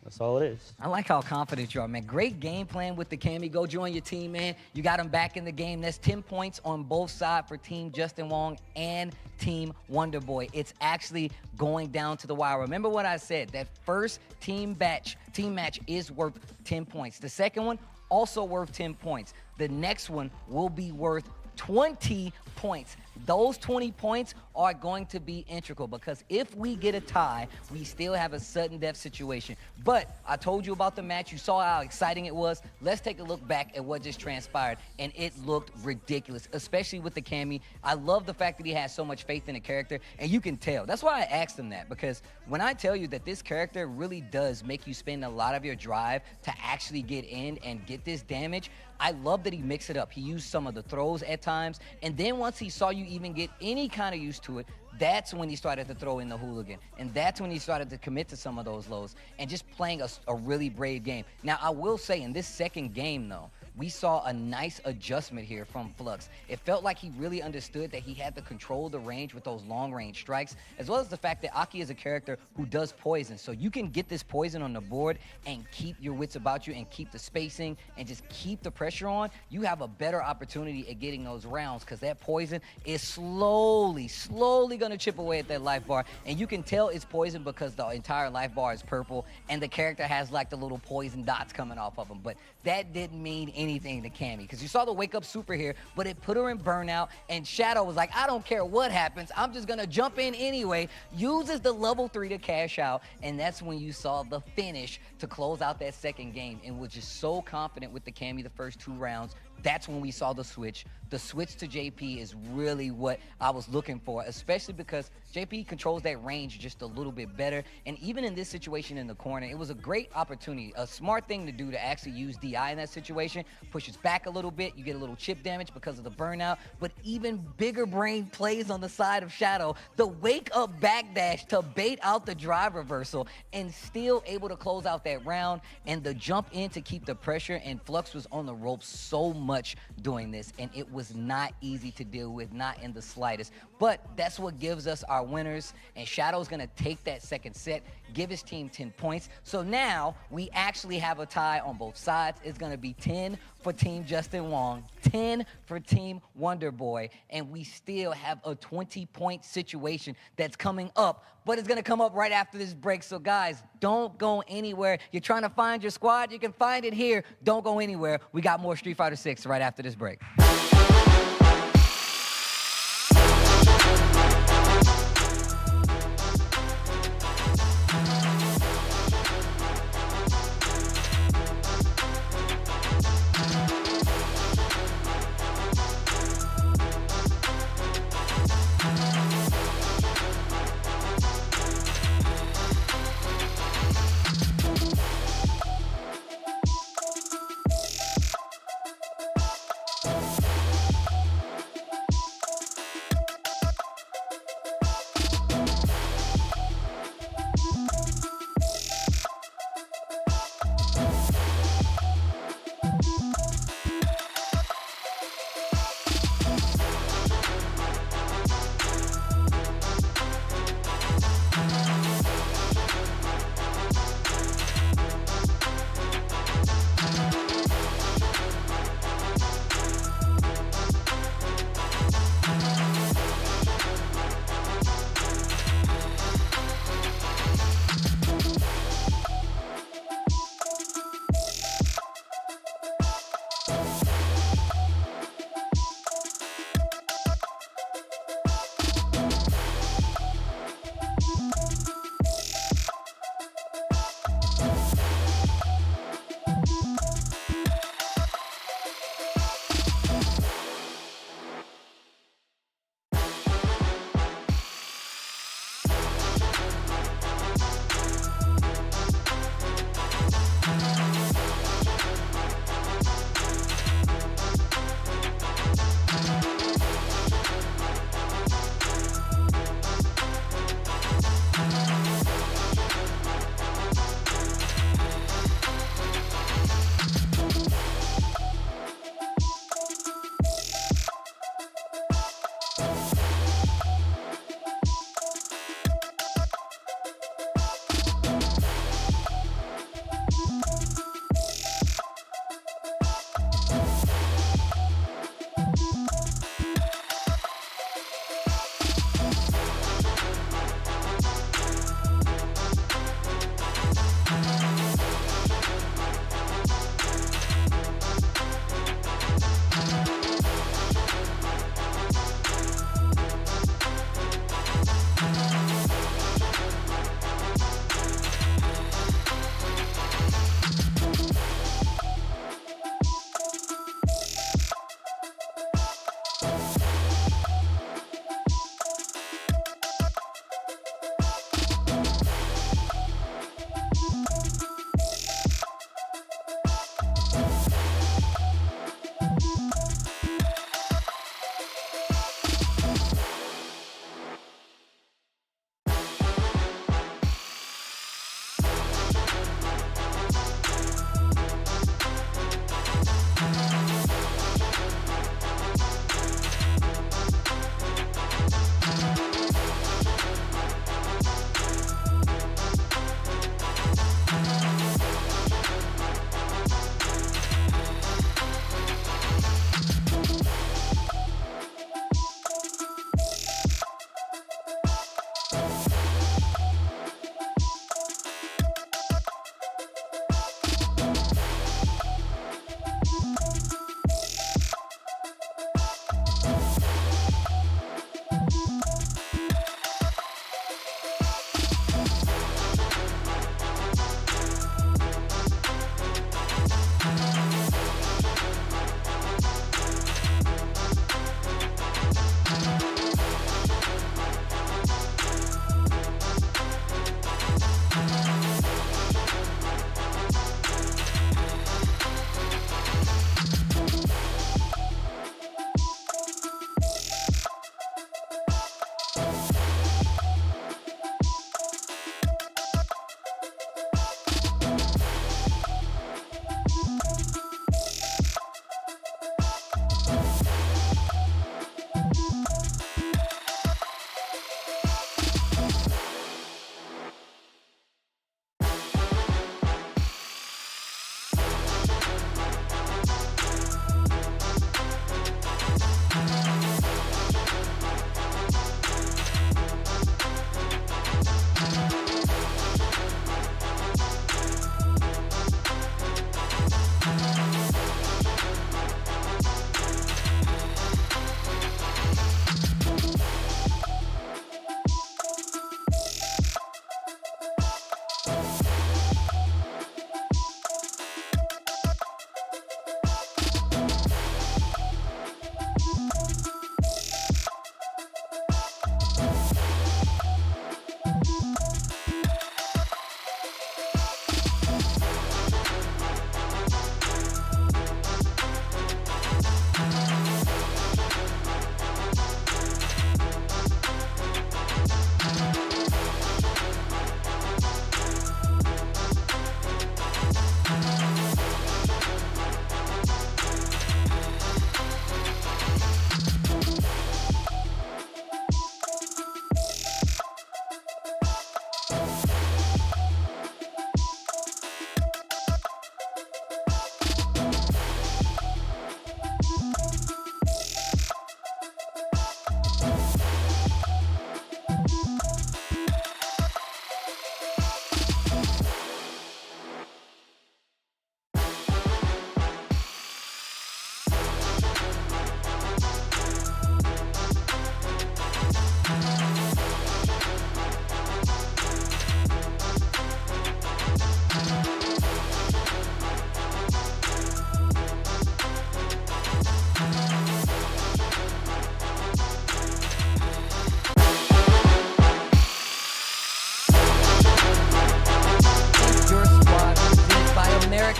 that's all it is. I like how confident you are, man. Great game plan with the Cammy. Go join your team, man. You got them back in the game. That's 10 points on both sides for Team Justin Wong and Team Wonderboy. It's actually going down to the wire. Remember what I said. That first team match is worth 10 points. The second one, also worth 10 points. The next one will be worth 20 points. Those 20 points are going to be integral because if we get a tie, we still have a sudden death situation. But I told you about the match. You saw how exciting it was. Let's take a look back at what just transpired, and it looked ridiculous, especially with the Cammy. I love the fact that he has so much faith in the character, and you can tell. That's why I asked him that, because when I tell you that this character really does make you spend a lot of your drive to actually get in and get this damage, I love that he mixed it up. He used some of the throws at times, and then once he saw you even get any kind of use to it, that's when he started to throw in the hooligan. And that's when he started to commit to some of those lows and just playing a really brave game. Now, I will say in this second game, though, we saw a nice adjustment here from Flux. It felt like he really understood that he had to control the range with those long-range strikes, as well as the fact that Aki is a character who does poison. So you can get this poison on the board and keep your wits about you and keep the spacing and just keep the pressure on. You have a better opportunity at getting those rounds because that poison is slowly gonna chip away at that life bar. And you can tell it's poison because the entire life bar is purple and the character has like the little poison dots coming off of him. But that didn't mean anything to Cammy because you saw the wake up super here, but it put her in burnout, and Shadow was like, I don't care what happens, I'm just gonna jump in anyway, uses the level 3 to cash out, and that's when you saw the finish to close out that second game and was just so confident with the Cammy the first 2 rounds. That's when we saw the switch. The switch to JP is really what I was looking for, especially because JP controls that range just a little bit better. And even in this situation in the corner, it was a great opportunity, a smart thing to do to actually use DI in that situation. Pushes back a little bit, you get a little chip damage because of the burnout, but even bigger brain plays on the side of Shadow. The wake up backdash to bait out the drive reversal and still able to close out that round, and the jump in to keep the pressure, and Flux was on the ropes so much doing this, and it was not easy to deal with, not in the slightest. But that's what gives us our winners, and Shadow's gonna take that second set, give his team 10 points. So now we actually have a tie on both sides. It's gonna be 10 for Team Justin Wong, 10 for Team Wonderboy, and we still have a 20-point situation that's coming up, but it's gonna come up right after this break. So guys, don't go anywhere. You're trying to find your squad, you can find it here. Don't go anywhere. We got more Street Fighter 6 right after this break.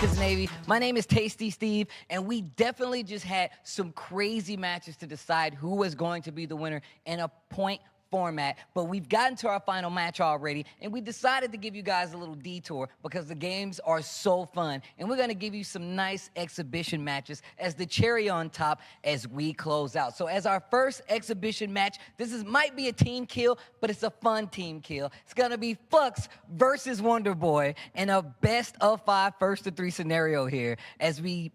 America's Navy. My name is Tasty Steve, and we definitely just had some crazy matches to decide who was going to be the winner in a point format, but we've gotten to our final match already, and we decided to give you guys a little detour because the games are so fun, and we're going to give you some nice exhibition matches as the cherry on top as we close out. So as our first exhibition match, might be a team kill, but it's a fun team kill. It's going to be Flux versus Wonderboy in a best of 5 first to 3 scenario here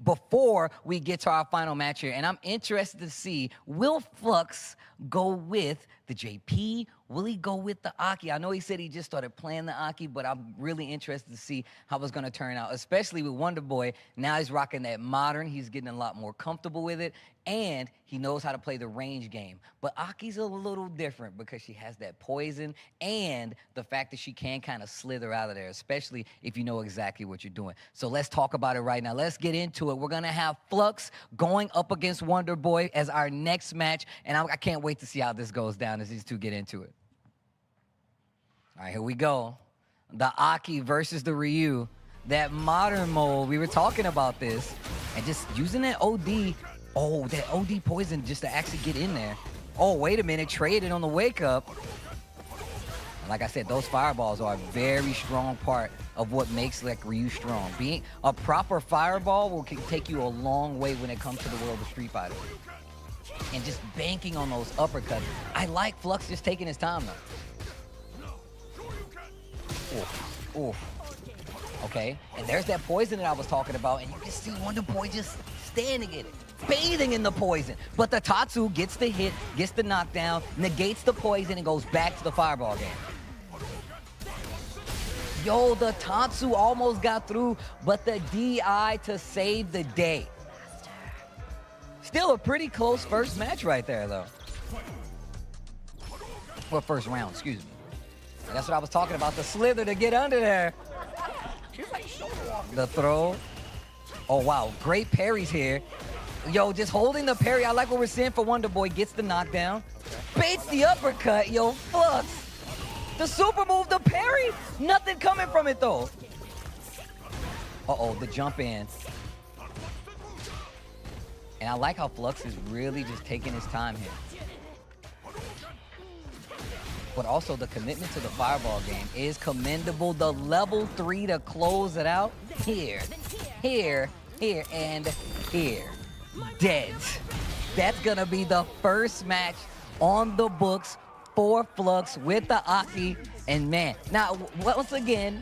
before we get to our final match here, and I'm interested to see, will Flux go with the JP? Will he go with the Aki? I know he said he just started playing the Aki, but I'm really interested to see how it's going to turn out, especially with Wonderboy. Now he's rocking that modern. He's getting a lot more comfortable with it, and he knows how to play the range game. But Aki's a little different because she has that poison and the fact that she can kind of slither out of there, especially if you know exactly what you're doing. So let's talk about it right now. Let's get into it. We're going to have Flux going up against Wonderboy as our next match, and I can't wait to see how this goes down as these two get into it. All right, here we go. The Aki versus the Ryu. That modern mode, we were talking about this. And just using that OD. Oh, that OD poison just to actually get in there. Oh, wait a minute. Traded on the wake up. And like I said, those fireballs are a very strong part of what makes like Ryu strong. Being a proper fireball will take you a long way when it comes to the world of Street Fighter. And just banking on those uppercuts. I like Flux just taking his time though. Ooh. Okay, and there's that poison that I was talking about, and you can see Wonderboy just standing in it, bathing in the poison. But the Tatsu gets the hit, gets the knockdown, negates the poison, and goes back to the fireball game. Yo, the Tatsu almost got through, but the DI to save the day. Still a pretty close first match right there, though. Or first round, excuse me. And that's what I was talking about, the slither to get under there. The throw. Oh, wow, great parries here. Yo, just holding the parry. I like what we're seeing for Wonderboy. Gets the knockdown. Baits the uppercut. Yo, Flux. The super move, the parry. Nothing coming from it, though. Uh-oh, the jump in. And I like how Flux is really just taking his time here. But also the commitment to the fireball game is commendable. The level 3 to close it out. Here, and here. Dead. That's gonna be the first match on the books for Flux with the Aki. And man, now once again,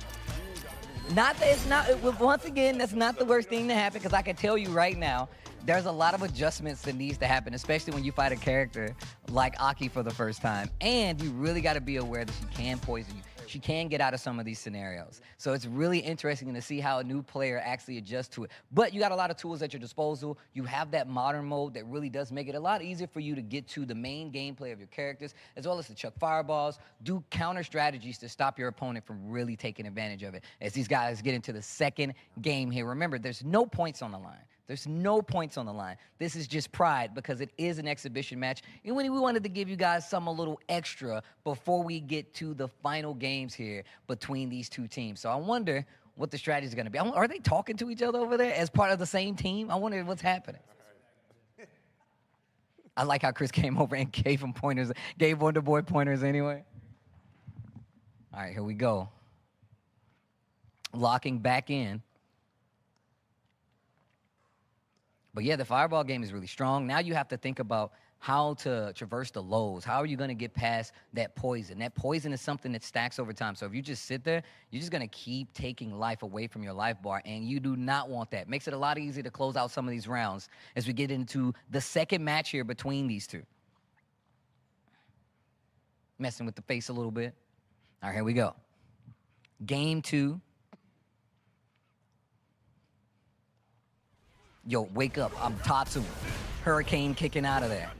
that's not the worst thing to happen, because I can tell you right now, there's a lot of adjustments that needs to happen, especially when you fight a character like Aki for the first time. And you really got to be aware that she can poison you. She can get out of some of these scenarios. So it's really interesting to see how a new player actually adjusts to it. But you got a lot of tools at your disposal. You have that modern mode that really does make it a lot easier for you to get to the main gameplay of your characters, as well as to chuck fireballs, do counter strategies to stop your opponent from really taking advantage of it. As these guys get into the second game here, remember, there's no points on the line. There's no points on the line. This is just pride because it is an exhibition match. And we wanted to give you guys some a little extra before we get to the final games here between these two teams. So I wonder what the strategy is going to be. Are they talking to each other over there as part of the same team? I wonder what's happening. I like how Chris came over and gave him pointers, gave Wonderboy pointers anyway. All right, here we go. Locking back in. But yeah, the fireball game is really strong. Now you have to think about how to traverse the lows. How are you going to get past that poison? That poison is something that stacks over time. So if you just sit there, you're just going to keep taking life away from your life bar, and you do not want that. Makes it a lot easier to close out some of these rounds as we get into the second match here between these two. Messing with the face a little bit. All right, here we go. Game 2. Yo, wake up. I'm Tatsu. Hurricane kicking out of there.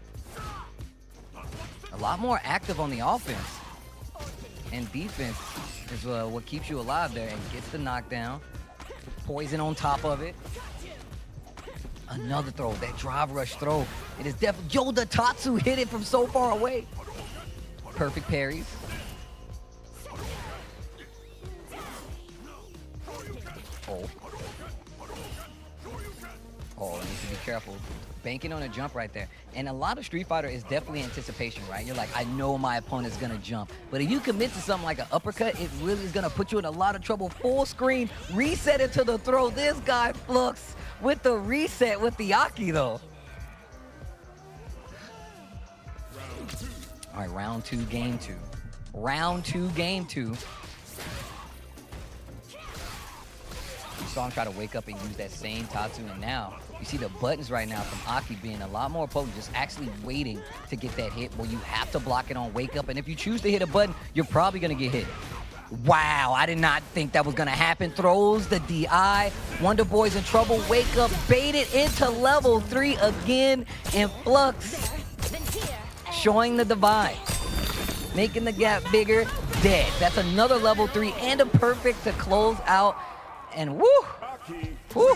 A lot more active on the offense. And defense is what keeps you alive there and gets the knockdown. Poison on top of it. Another throw. That drive rush throw. It is definitely... Yo, the Tatsu hit it from so far away. Perfect parries. Oh. careful. Banking on a jump right there. And a lot of Street Fighter is definitely anticipation, right? You're like, I know my opponent's gonna jump. But if you commit to something like an uppercut, it really is gonna put you in a lot of trouble. Full screen, reset it to the throw. This guy, Flux, with the reset with the Aki, though. All right, round 2, game 2. Round 2, game 2. You saw him try to wake up and use that same Tatsu, and now you see the buttons right now from Aki being a lot more potent, just actually waiting to get that hit where you have to block it on wake up, and if you choose to hit a button, you're probably gonna get hit. Wow, I did not think that was gonna happen. Throws the DI. Wonderboy's in trouble. Wake up, baited into level 3 again, and Flux showing the divide. Making the gap bigger, dead. That's another level 3 and a perfect to close out. And woo! Woo!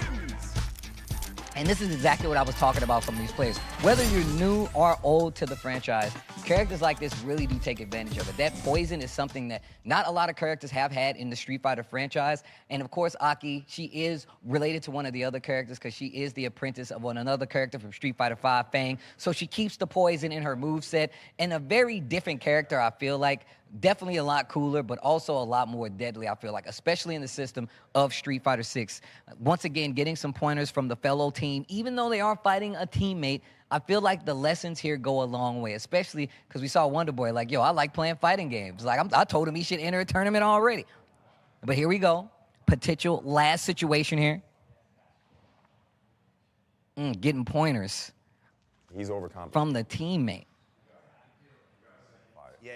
And this is exactly what I was talking about from these players. Whether you're new or old to the franchise, characters like this really do take advantage of it. That poison is something that not a lot of characters have had in the Street Fighter franchise. And of course, Aki, she is related to one of the other characters because she is the apprentice of another character from Street Fighter V, Fang. So she keeps the poison in her moveset. And a very different character, I feel like. Definitely a lot cooler, but also a lot more deadly, I feel like, especially in the system of Street Fighter 6. Once again, getting some pointers from the fellow team. Even though they are fighting a teammate, I feel like the lessons here go a long way, especially because we saw Wonderboy like, yo, I like playing fighting games. Like, I told him he should enter a tournament already. But here we go. Potential last situation here. Getting pointers. He's overconfident. From the teammate.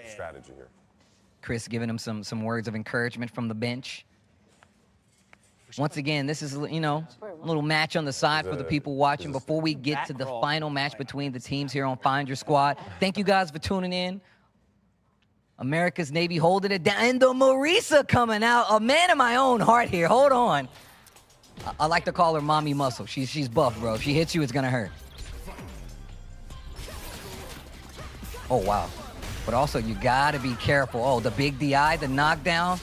Strategy here. Chris giving him some words of encouragement from the bench. Once again, this is, you know, a little match on the side for the people watching before we get to the final match between the teams here on Find Your Squad. Thank you guys for tuning in. America's Navy holding it down. And the Marisa coming out. A man of my own heart here. Hold on. I like to call her Mommy Muscle. She's buff, bro. If she hits you, it's going to hurt. Oh, wow. But also, you gotta be careful. Oh, the big DI, the knockdown.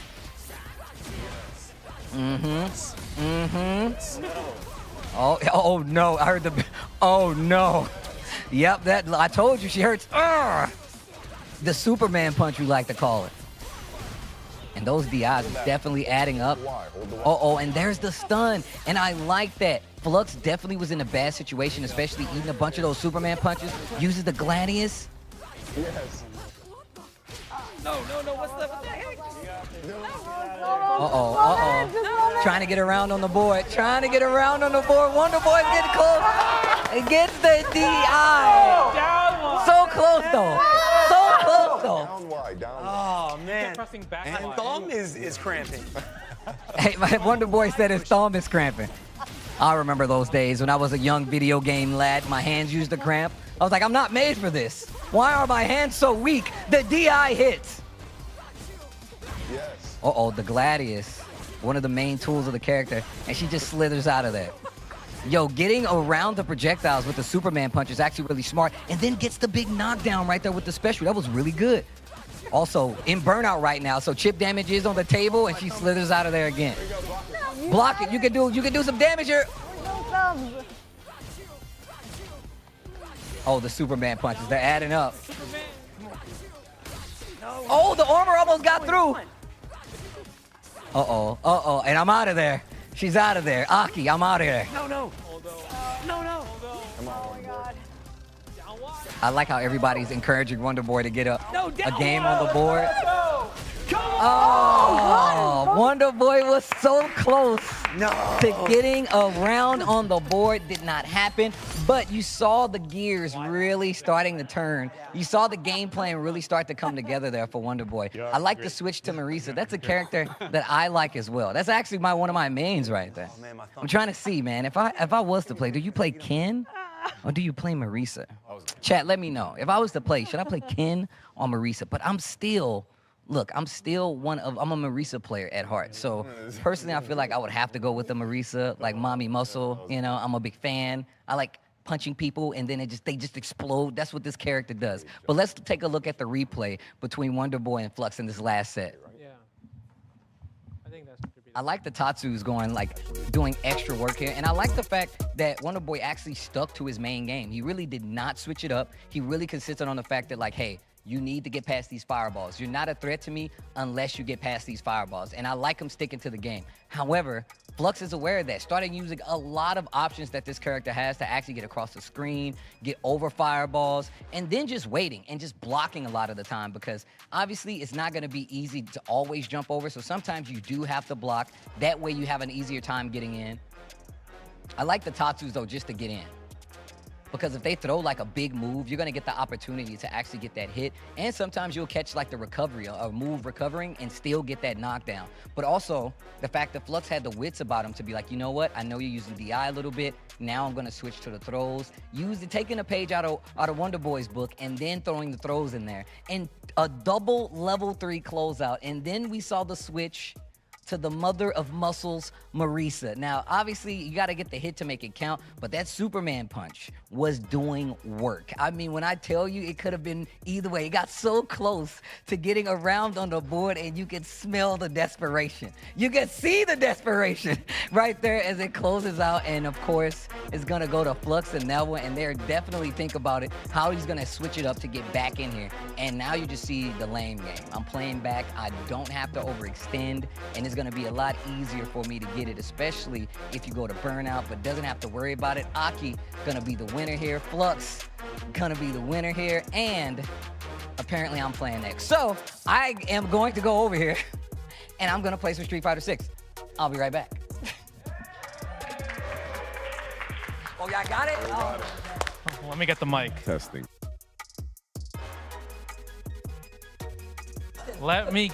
Oh no, I heard the, oh no. Yep, that, I told you she hurts. The Superman punch, we like to call it. And those DIs is definitely adding up. And there's the stun. And I like that. Flux definitely was in a bad situation, especially eating a bunch of those Superman punches. Uses the Gladius. Yes. No, what's the heck? Trying to get around on the board. Wonderboy's getting close. It gets the DI. So close, though. Down wide, down wide. Oh, man. Pressing back And wide. thumb is cramping. Hey, my Wonderboy said his thumb is cramping. I remember those days when I was a young video game lad. My hands used to cramp. I was like, I'm not made for this. Why are my hands so weak? The DI hits. Yes. The Gladius. One of the main tools of the character. And she just slithers out of there. Yo, getting around the projectiles with the Superman punch is actually really smart. And then gets the big knockdown right there with the special. That was really good. Also, in burnout right now, so chip damage is on the table, and she slithers out of there again. Block it. You can do some damage here. Oh, the Superman punches. They're adding up. Oh, the armor almost got through. And I'm out of there. She's out of there. Aki, I'm out of there. No. Come on, Wonderboy. I like how everybody's encouraging Wonderboy to get a game on the board. Oh, Wonderboy was so close to getting a round on the board. Did not happen, but you saw the gears really starting to turn. You saw the game plan really start to come together there for Wonderboy. I like the switch to Marisa. That's a character that I like as well. That's actually one of my mains right there. I'm trying to see, man. If I was to play, do you play Ken or do you play Marisa? Chat, let me know. If I was to play, should I play Ken or Marisa? But I'm still a Marisa player at heart. So personally, I feel like I would have to go with the Marisa, like Mommy Muscle. You know, I'm a big fan. I like punching people and then they just explode. That's what this character does. But let's take a look at the replay between Wonderboy and Flux in this last set. Yeah. I think that's I like the Tatsu's going, like, doing extra work here. And I like the fact that Wonderboy actually stuck to his main game. He really did not switch it up. He really consisted on the fact that, like, hey, you need to get past these fireballs. You're not a threat to me unless you get past these fireballs. And I like him sticking to the game. However, Flux is aware of that, started using a lot of options that this character has to actually get across the screen, get over fireballs, and then just waiting and just blocking a lot of the time, because obviously it's not gonna be easy to always jump over, so sometimes you do have to block. That way you have an easier time getting in. I like the Tatsus though, just to get in. Because if they throw like a big move, you're gonna get the opportunity to actually get that hit. And sometimes you'll catch like the recovery, a move recovering and still get that knockdown. But also the fact that Flux had the wits about him to be like, you know what? I know you're using DI a little bit. Now I'm gonna switch to the throws. Taking a page out of Wonderboy's book and then throwing the throws in there. And a double level 3 closeout. And then we saw the switch to the mother of muscles, Marisa. Now, obviously, you gotta get the hit to make it count, but that Superman punch was doing work. I mean, when I tell you, it could have been either way. It got so close to getting around on the board, and you could smell the desperation. You could see the desperation right there as it closes out, and of course, it's gonna go to Flux and that one, and they're definitely think about it, how he's gonna switch it up to get back in here. And now you just see the lame game. I'm playing back, I don't have to overextend, and it's gonna be a lot easier for me to get it, especially if you go to burnout, but doesn't have to worry about it. Aki gonna be the winner here. Flux gonna be the winner here, and apparently I'm playing next. So I am going to go over here, and I'm gonna play some Street Fighter 6. I'll be right back. Oh, y'all got it? Oh. Let me get the mic. Testing. Let me.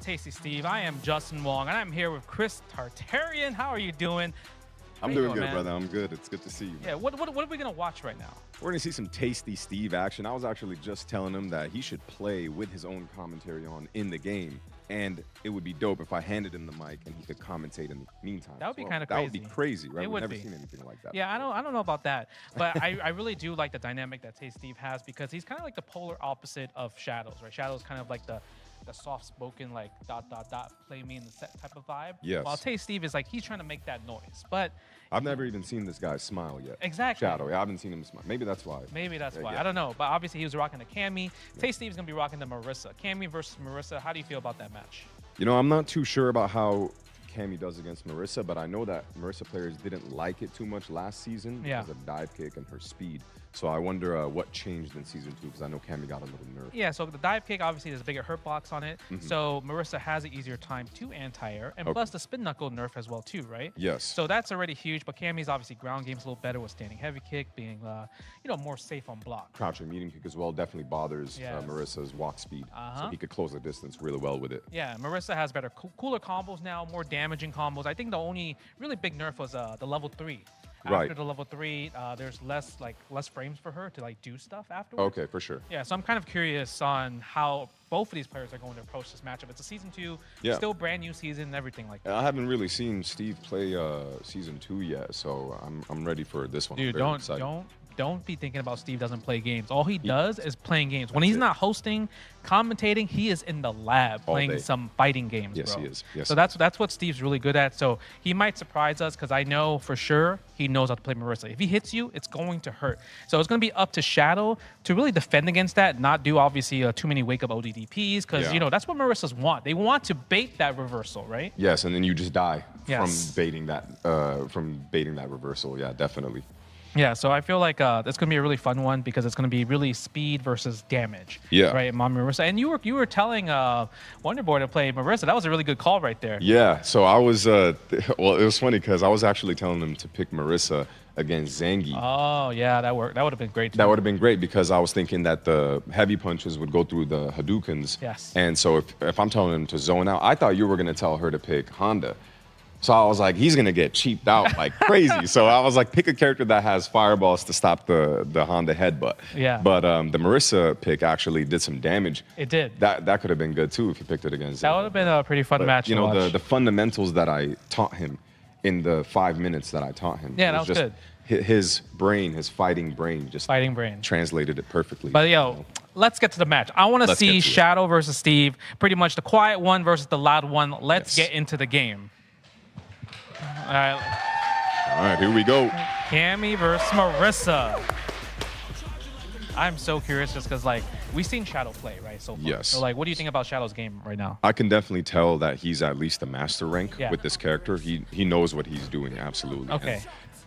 Tasty Steve. I am Justin Wong, and I'm here with Chris Tartarian. How are you doing? I'm doing good, brother. I'm good. It's good to see you. Yeah, what are we going to watch right now? We're going to see some Tasty Steve action. I was actually just telling him that he should play with his own commentary on in the game, and it would be dope if I handed him the mic and he could commentate in the meantime. That would be kind of crazy. crazy. That would be crazy, right? It We've would never be. seen anything like that. Yeah, I don't know about that, but I really do like the dynamic that Tasty Steve has, because he's kind of like the polar opposite of Shadows, right? Shadows kind of like the soft-spoken, like, ... play me in the set type of vibe. Yes. While Tasty Steve is like, he's trying to make that noise. But I've never even seen this guy smile yet. Exactly. Shadow. Yeah, I haven't seen him smile. Maybe that's why. Maybe that's why. Yeah. I don't know. But obviously, he was rocking the Cammy. Tasty Steve's going to be rocking the Marisa. Cammy versus Marisa. How do you feel about that match? You know, I'm not too sure about how Cammy does against Marisa, but I know that Marisa players didn't like it too much last season because of dive kick and her speed. So I wonder what changed in Season 2, because I know Cammy got a little nerfed. Yeah, so the dive kick, obviously, there's a bigger hurt box on it. So Marisa has an easier time to anti-air. And plus the spin knuckle nerf as well, too, right? Yes. So that's already huge. But Cammy's obviously ground game's a little better with standing heavy kick, being, more safe on block. Crouching medium kick as well definitely bothers Marisa's walk speed. So he could close the distance really well with it. Yeah, Marisa has better, cooler combos now, more damaging combos. I think the only really big nerf was the level 3. Right. After the level 3, there's less frames for her to do stuff afterwards. Okay, for sure. Yeah, so I'm kind of curious on how both of these players are going to approach this matchup. It's a season 2, Yeah. still brand new season and everything like that. I haven't really seen Steve play season 2 yet, so I'm ready for this one. I'm Dude, very excited. don't be thinking about Steve doesn't play games. All he does is playing games. When he's not hosting, commentating, he is in the lab All playing day. some fighting games, Yes, bro. he is. Yes, so that's what Steve's really good at. So he might surprise us because I know for sure he knows how to play Marissa. If he hits you, it's going to hurt. So it's going to be up to Shadow to really defend against that, not do obviously too many wake-up ODDPs because, Yeah. that's what Marissas want. They want to bait that reversal, right? Yes, and then you just die Yes. from baiting that reversal. Yeah, definitely. Yeah, so I feel like it's gonna be a really fun one because it's gonna be really speed versus damage. Yeah. Right, Mom Marissa, and you were telling Wonderboy to play Marissa. That was a really good call right there. Yeah, so I was, well, it was funny because I was actually telling him to pick Marissa against Zangief. Oh yeah, that worked. That would have been great. Too. That would have been great because I was thinking that the heavy punches would go through the Hadoukens. Yes. And so if I'm telling him to zone out, I thought you were going to tell her to pick Honda. So I was like, he's going to get cheaped out like crazy. So I was like, pick a character that has fireballs to stop the Honda headbutt. Yeah. But the Marissa pick actually did some damage. It did. That could have been good too if you picked it against That Zeta. would have been a pretty fun But, match. you to know, watch. the fundamentals that I taught him in the 5 minutes that I taught him. Yeah, it that was just good. His brain, his fighting brain, just Fighting brain. translated it perfectly. But let's get to the match. I want to Let's see get to it. Shadow versus Steve. Pretty much the quiet one versus the loud one. Let's Yes. get into the game. All right, All right, here we go. Cammy versus Marissa. I'm so curious just because, we've seen Shadow play, right, so far. Yes. So, what do you think about Shadow's game right now? I can definitely tell that he's at least a master rank Yeah. with this character. He knows what he's doing, absolutely. Okay. And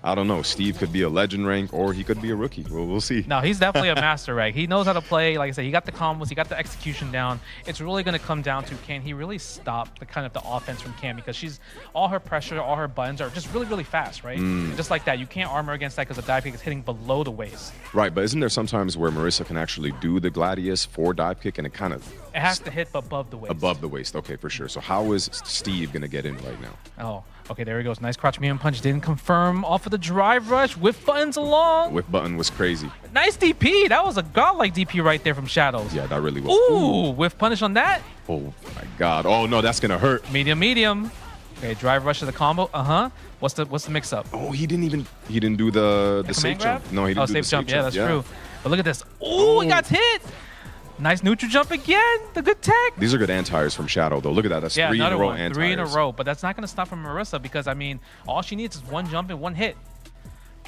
I don't know. Steve could be a legend rank or he could be a rookie. We'll see. No, he's definitely a master, right? He knows how to play. Like I said, he got the combos, he got the execution down. It's really going to come down to can he really stop the offense from Cammy because all her pressure, all her buttons are just really, really fast, right? And just like that, you can't armor against that because the dive kick is hitting below the waist. Right, but isn't there sometimes where Marissa can actually do the Gladius for dive kick and it kind of It has to hit above the waist. above the waist? Okay, for sure. So how is Steve going to get in right now? Oh, okay, there he goes. Nice crouch medium punch. Didn't confirm off of the drive rush. Whiff buttons along. Whip button was crazy. Nice DP. That was a godlike DP right there from Shadows. Yeah, that really was. Ooh, whiff punish on that. Oh my God. Oh no, that's gonna hurt. Medium. Okay, drive rush to the combo. What's the mix up? Oh, he didn't do the safe Command grab? jump. No, he didn't Oh, do safe the jump. safe Yeah, that's true. But look at this. Ooh, he got hit. Nice neutral jump again. The good tech. These are good anti-airs from Shadow, though. Look at that. That's Yeah, three in a another row one. anti-airs. 3 in a row. But that's not going to stop from Marissa because, all she needs is one jump and one hit.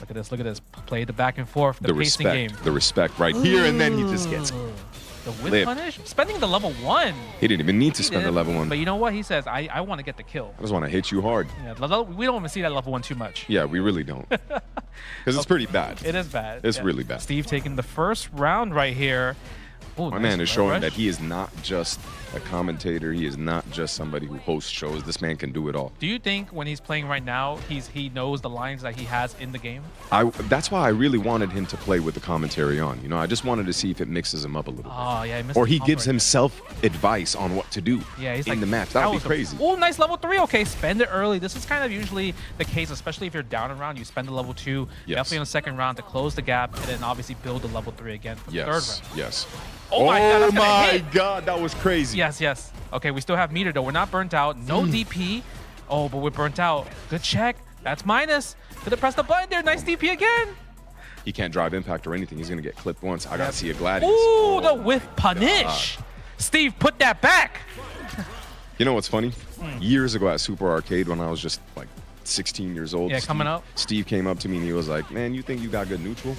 Look at this. Look at this. Play the back and forth. The pacing game. The respect right here, and then he just gets. The whip Live. punish? Spending the level 1. He didn't even need to He spend the did. level 1. But you know what? He says, I want to get the kill. I just want to hit you hard. Yeah, we don't want to see that level 1 too much. Yeah, we really don't. Because it's pretty bad. It is bad. It's really bad. Steve taking the first round right here. Ooh, My nice man is red showing rush. that he is not just a commentator. He is not just somebody who hosts shows. This man can do it all. Do you think when he's playing right now, he knows the lines that he has in the game? That's why I really wanted him to play with the commentary on. I just wanted to see if it mixes him up a little bit. Oh, yeah. Or he gives gives himself advice on what to do he's in the match. That would be crazy. Oh, nice level 3. Okay, spend it early. This is kind of usually the case, especially if you're down around. You spend the level 2, Yes. definitely on the second round to close the gap, and then obviously build the level 3 again for the third round. Yes. Oh my God, that's gonna my hit. God, that was crazy. Yes. Okay, we still have meter though. We're not burnt out. No DP. Oh, but we're burnt out. Good check. That's minus. Could have pressed the button there. Nice DP again. He can't drive impact or anything. He's gonna get clipped once. I gotta see a Gladius. Ooh, the whiff punish. Steve, put that back. You know what's funny? Years ago at Super Arcade, when I was just like 16 years old, Yeah, coming up. Steve came up to me and he was like, "Man, you think you got good neutral?"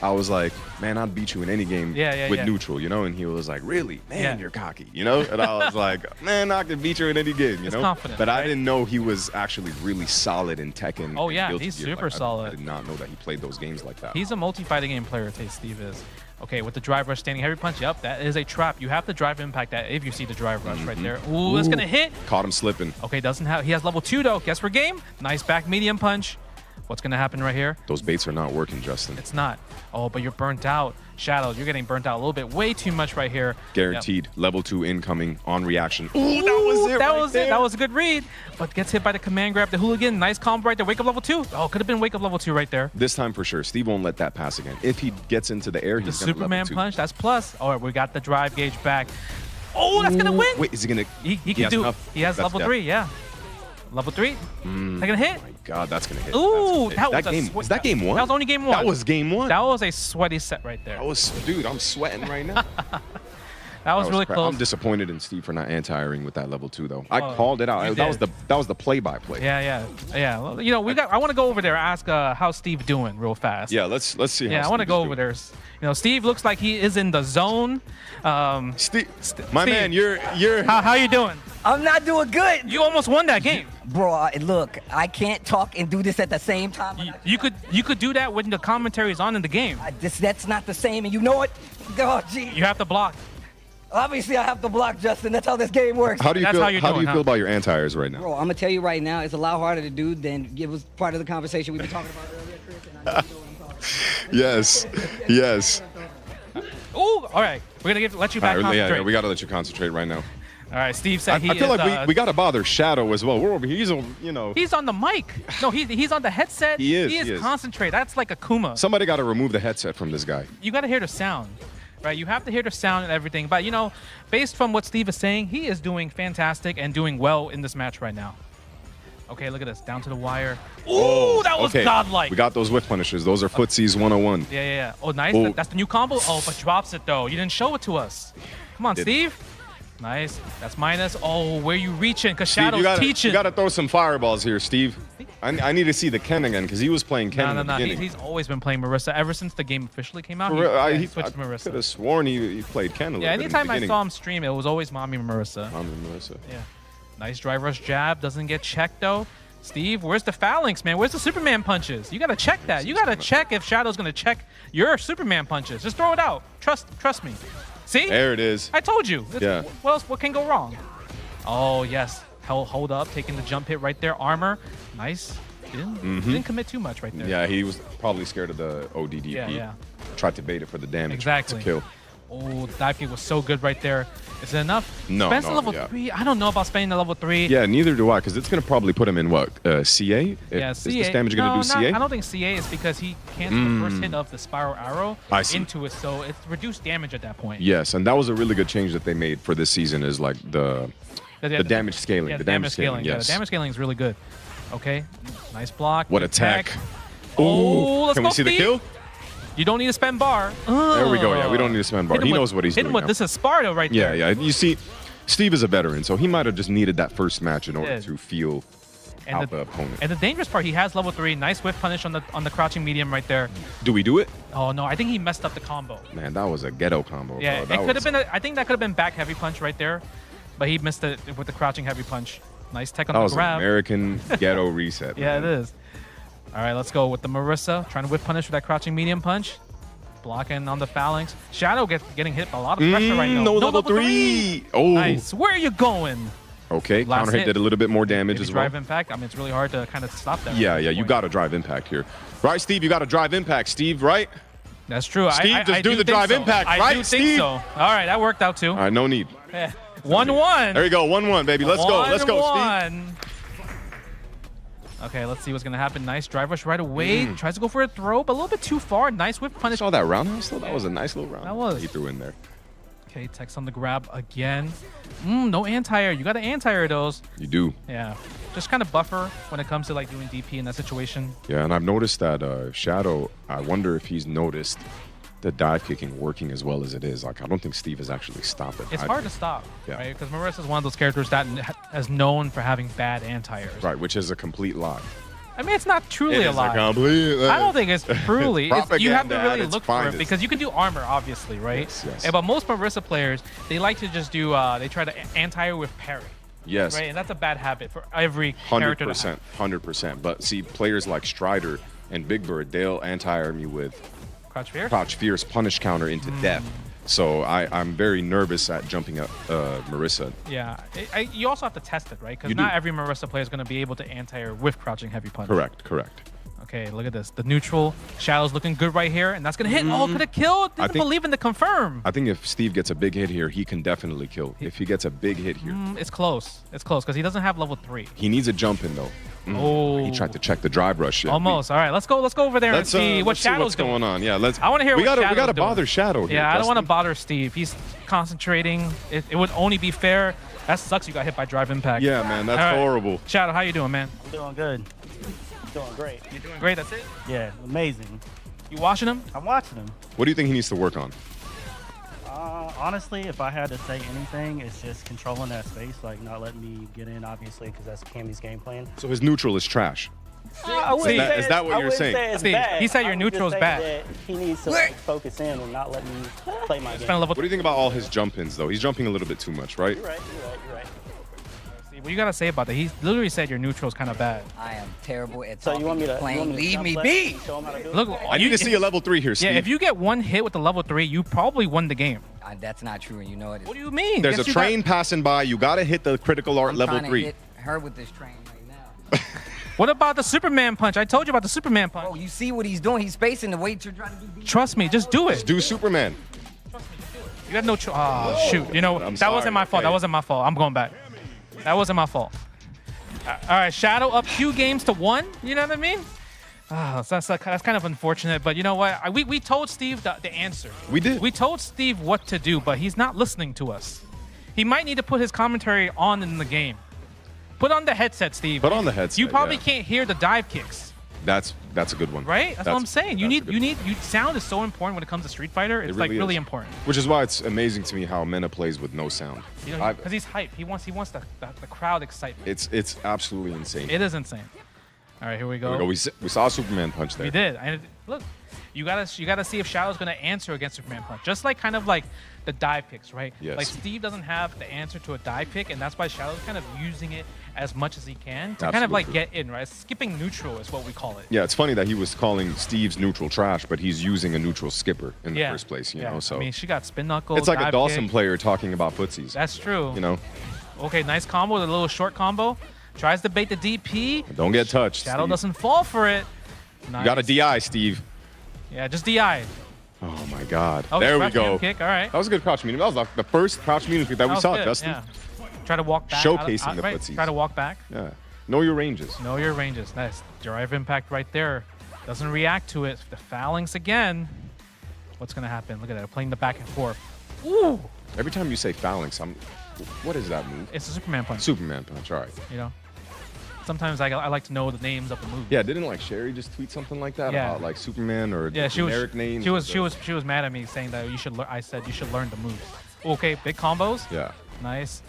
I was like, "Man, I'd beat you in any game with neutral," And he was like, "Really? Man, you're cocky," And I was like, "Man, I can beat you in any game," confidence, But I right? didn't know he was actually really solid in Tekken. Oh, and yeah, Guilty he's Gear. super solid. I did not know that he played those games like that. He's a multi-fighting game player, Steve is. Okay, with the drive rush, standing heavy punch. Yep, that is a trap. You have to drive impact that if you see the drive rush right there. Ooh, it's going to hit. Caught him slipping. Okay, he has level 2 though. Guess for game. Nice back medium punch. What's going to happen right here? Those baits are not working, Justin. It's not. Oh, but you're burnt out. Shadow, you're getting burnt out a little bit. Way too much right here. Guaranteed. Yep. Level 2 incoming on reaction. Ooh, that was it. That was it. That was a good read. But gets hit by the command grab. The hooligan. Nice combo right there. Wake up level 2. Oh, could have been wake up level 2 right there. This time for sure. Steve won't let that pass again. If he gets into the air, he's going to Superman punch. That's plus. All right, we got the drive gauge back. Oh, that's going to win. Wait, is he going to? He can do. He has level 3. Yeah. Level 3. Is that gonna hit? Oh my God, that's gonna hit. Ooh, that game. Is that game 1? That was only game 1. That was game 1. That was a sweaty set right there. That was, dude. I'm sweating right now. That was really close. I'm disappointed in Steve for not anti-airing with that level 2 though. I called it out. That was the play-by-play. Yeah. Well, you know, I want to go over there, ask how's Steve doing real fast. Yeah, let's see. Yeah, I want to go over there. You know, Steve looks like he is in the zone. Steve, Steve, man, you're. How you doing? I'm not doing good. You almost won that game. Bro, look, I can't talk and do this at the same time. You could do that when the commentary is on in the game. That's not the same, and you know it. Oh, gee. You have to block. Obviously, I have to block, Justin. That's how this game works. How do you feel about your anti-airs right now? Bro, I'm gonna tell you right now, it's a lot harder to do than it was part of the conversation we've been talking about earlier, Chris. And I know you know what I'm talking about. Yes. Ooh, all right. We're gonna let you back concentrate. Yeah, we gotta let you concentrate right now. All right, Steve said I feel like we gotta bother Shadow as well. We're over here. He's on the mic. No, he's on the headset. He is. He is concentrate. That's like Akuma. Somebody gotta remove the headset from this guy. You gotta hear the sound, right? You have to hear the sound and everything. But you know, based from what Steve is saying, he is doing fantastic and doing well in this match right now. Okay, look at this. Down to the wire. Ooh, that was godlike. We got those whiff punishes. Those are footsies 101. Yeah. Oh, nice. That's the new combo. Oh, but drops it though. You didn't show it to us. Come on, Steve. Nice. That's minus. Oh, where you reaching? Because Shadow's teaching. You got to throw some fireballs here, Steve. I need to see the Ken again because he was playing Ken in the beginning. He's always been playing Marissa ever since the game officially came out. He switched to Marissa. I could have sworn he played Ken a little bit. Yeah, anytime I saw him stream, it was always Mommy Marissa. Mommy Marissa. Yeah. Nice drive rush jab. Doesn't get checked though. Steve, where's the phalanx, man? Where's the Superman punches? You got to check that. You got to check if Shadow's going to check your Superman punches. Just throw it out. Trust me. See? There it is. I told you. Yeah. What else? What can go wrong? Oh, yes. Hold up. Taking the jump hit right there. Armor. Nice. Didn't commit too much right there. Yeah, he was probably scared of the ODDP. Yeah. Tried to bait it for the damage. Exactly. To kill. Oh, the dive kick was so good right there. Is it enough? No. Spence level 3. I don't know about spending the level 3. Yeah, neither do I, because it's going to probably put him in what? CA? Yeah, Is CA. this damage going to do CA? I don't think CA is because he canceled the first hit of the spiral arrow into it, so it's reduced damage at that point. Yes, and that was a really good change that they made for this season is like the damage scaling. Yeah, the damage scaling. Yes. Yeah, the damage scaling is really good. Okay, nice block. What attack. Oh, let's Can go, we see Steve. the kill? You don't need to spend bar. There we go. Yeah, we don't need to spend bar. He knows what he's doing now. This is Sparta right there. Yeah. You see, Steve is a veteran, so he might have just needed that first match in order to feel out the opponent. And the dangerous part, he has level 3. Nice whiff punish on the crouching medium right there. Do we do it? Oh no, I think he messed up the combo. Man, that was a ghetto combo. Yeah, bro. it could have been. I think that could have been back heavy punch right there, but he missed it with the crouching heavy punch. Nice tech on the grab. That was American ghetto reset. Yeah, man. it is. All right, let's go with the Marissa. Trying to whip punish with that crouching medium punch. Blocking on the phalanx. Shadow getting hit by a lot of pressure right now. No level 3. Oh. Nice. Where are you going? Okay, counter hit did a little bit more damage as well. Drive impact. I mean, it's really hard to kind of stop that. Yeah, you got to drive impact here. Right, Steve? You got to drive impact, Steve, right? That's true. Steve, just do the drive impact, right, I do Steve? think so. All right, that worked out too. All right, no need. 1-1. There you go, 1-1, baby. Let's go, Steve. Okay, let's see what's going to happen. Nice drive rush right away. Tries to go for a throw, but a little bit too far. Nice whip punish. Saw that roundhouse, though? That was a nice little round. That was. He threw in there. Okay, text on the grab again. No anti-air. You got to anti-air those. You do. Yeah. Just kind of buffer when it comes to like doing DP in that situation. Yeah, and I've noticed that Shadow, I wonder if he's noticed the dive kicking working as well as it is. Like, I don't think Steve has actually stopped it. It's hard to stop, right? Because Marissa's one of those characters that is known for having bad anti-airs. Right, which is a complete lie. I mean, it's not truly a lie. Complete, I don't think it's truly. You have to really look for it because you can do armor, obviously, right? Yes. But most Marissa players, they like to just do, they try to anti-air with parry. Yes. Right, and that's a bad habit for every character. 100%. But see, players like Strider and Big Bird, they'll anti-air me with Crouch Fierce punish counter into death. So I'm very nervous at jumping up Marissa. Yeah, you also have to test it, right? Because not every Marissa player is going to be able to anti-air with crouching heavy punch. Correct. Okay, look at this. The neutral Shadow's looking good right here, and that's gonna hit. Oh, could have killed. Didn't believe in the confirm. I think if Steve gets a big hit here, he can definitely kill. If he gets a big hit here. It's close. It's close because he doesn't have level 3. He needs a jump in, though. Oh. He tried to check the drive rush. Yeah, Almost. All right, let's go over there and see what Shadow's going on. Yeah, let's. I want to hear we what Shadow's we gotta doing. bother Shadow here. Yeah, I don't want to Dustin. bother Steve. He's concentrating. It would only be fair. That sucks. You got hit by drive impact. Yeah, man, that's All right. horrible. Shadow, how you doing, man? I'm doing good. Doing great. You doing great? That's it. Yeah, amazing. You watching him? I'm watching him. What do you think he needs to work on? Honestly, if I had to say anything, it's just controlling that space, like not letting me get in, obviously, because that's Cammy's game plan. So his neutral is trash. Is that what you're saying? Steve, he said your neutral is bad. He needs to like, focus in and not let me play my game. What do you think about all his jump ins, though? He's jumping a little bit too much, right? You're right. Steve, what you gotta say about that? He literally said your neutral is kind of bad. I am terrible at So talking you want me to playing. Leave jump me left be. and show him how to do it? Look, I need to see a level 3 here, Steve. Yeah, if you get one hit with the level 3, you probably won the game. That's not true, and you know it. What do you mean? There's a Guess you train passing by. You got to hit the critical art I'm level trying to 3. hit her with this train right now. What about the Superman punch? I told you about the Superman punch. Oh, you see what he's doing? He's spacing the way you're trying to do. Trust me, just do it. Do Superman. You got no choice. Oh, shoot. You know, I'm that wasn't sorry, my fault. okay. That wasn't my fault. I'm going back. That wasn't my fault. All right, Shadow up 2 games to 1. You know what I mean? Oh, so that's kind of unfortunate. But you know what? We told Steve the answer. We did. We told Steve what to do, but he's not listening to us. He might need to put his commentary on in the game. Put on the headset, Steve. Put on the headset. You probably yeah. can't hear the dive kicks. That's a good one. Right? That's what I'm saying. Sound is so important when it comes to Street Fighter. It's like really is. important. Which is why it's amazing to me how Mena plays with no sound. You know, because he's hype. He wants the crowd excitement. It's absolutely insane. It is insane. All right, here we go. Here we go. We saw a Superman punch there. We did. And look, you gotta see if Shadow's gonna answer against Superman punch. Just like kind of like the dive picks, right? Yes. Like Steve doesn't have the answer to a dive pick, and that's why Shadow's kind of using it as much as he can to kind of like get in, right? Skipping neutral is what we call it. Yeah, it's funny that he was calling Steve's neutral trash, but he's using a neutral skipper in the first place, you know. So I mean, she got spin knuckle. it's like a dive Dawson kick. player talking about footsies. That's true. You know. Okay, nice combo, the little short combo. Tries to bait the DP. Don't get touched. Shadow Steve. doesn't fall for it. Nice. You got a DI, Steve. Yeah, just DI. Oh my God. Oh, there we crouch medium go. Kick. All right. That was a good crouch medium. That was like the first crouch medium kick that we was saw, good, Justin. Yeah. Try to walk back. Showcasing the right. footsies. Try to walk back. Yeah. Know your ranges. Know your ranges. Nice. Drive impact right there. Doesn't react to it. The phalanx again. What's going to happen? Look at that. Playing the back and forth. Ooh. Every time you say phalanx, what is that move? It's a Superman punch. Superman punch. All right. You know? Sometimes I like to know the names of the moves. Yeah, didn't like Sherry just tweet something like that about like Superman or generic names? She was mad at me saying that you should learn. I said you should learn the moves. Okay, big combos. Yeah. Nice.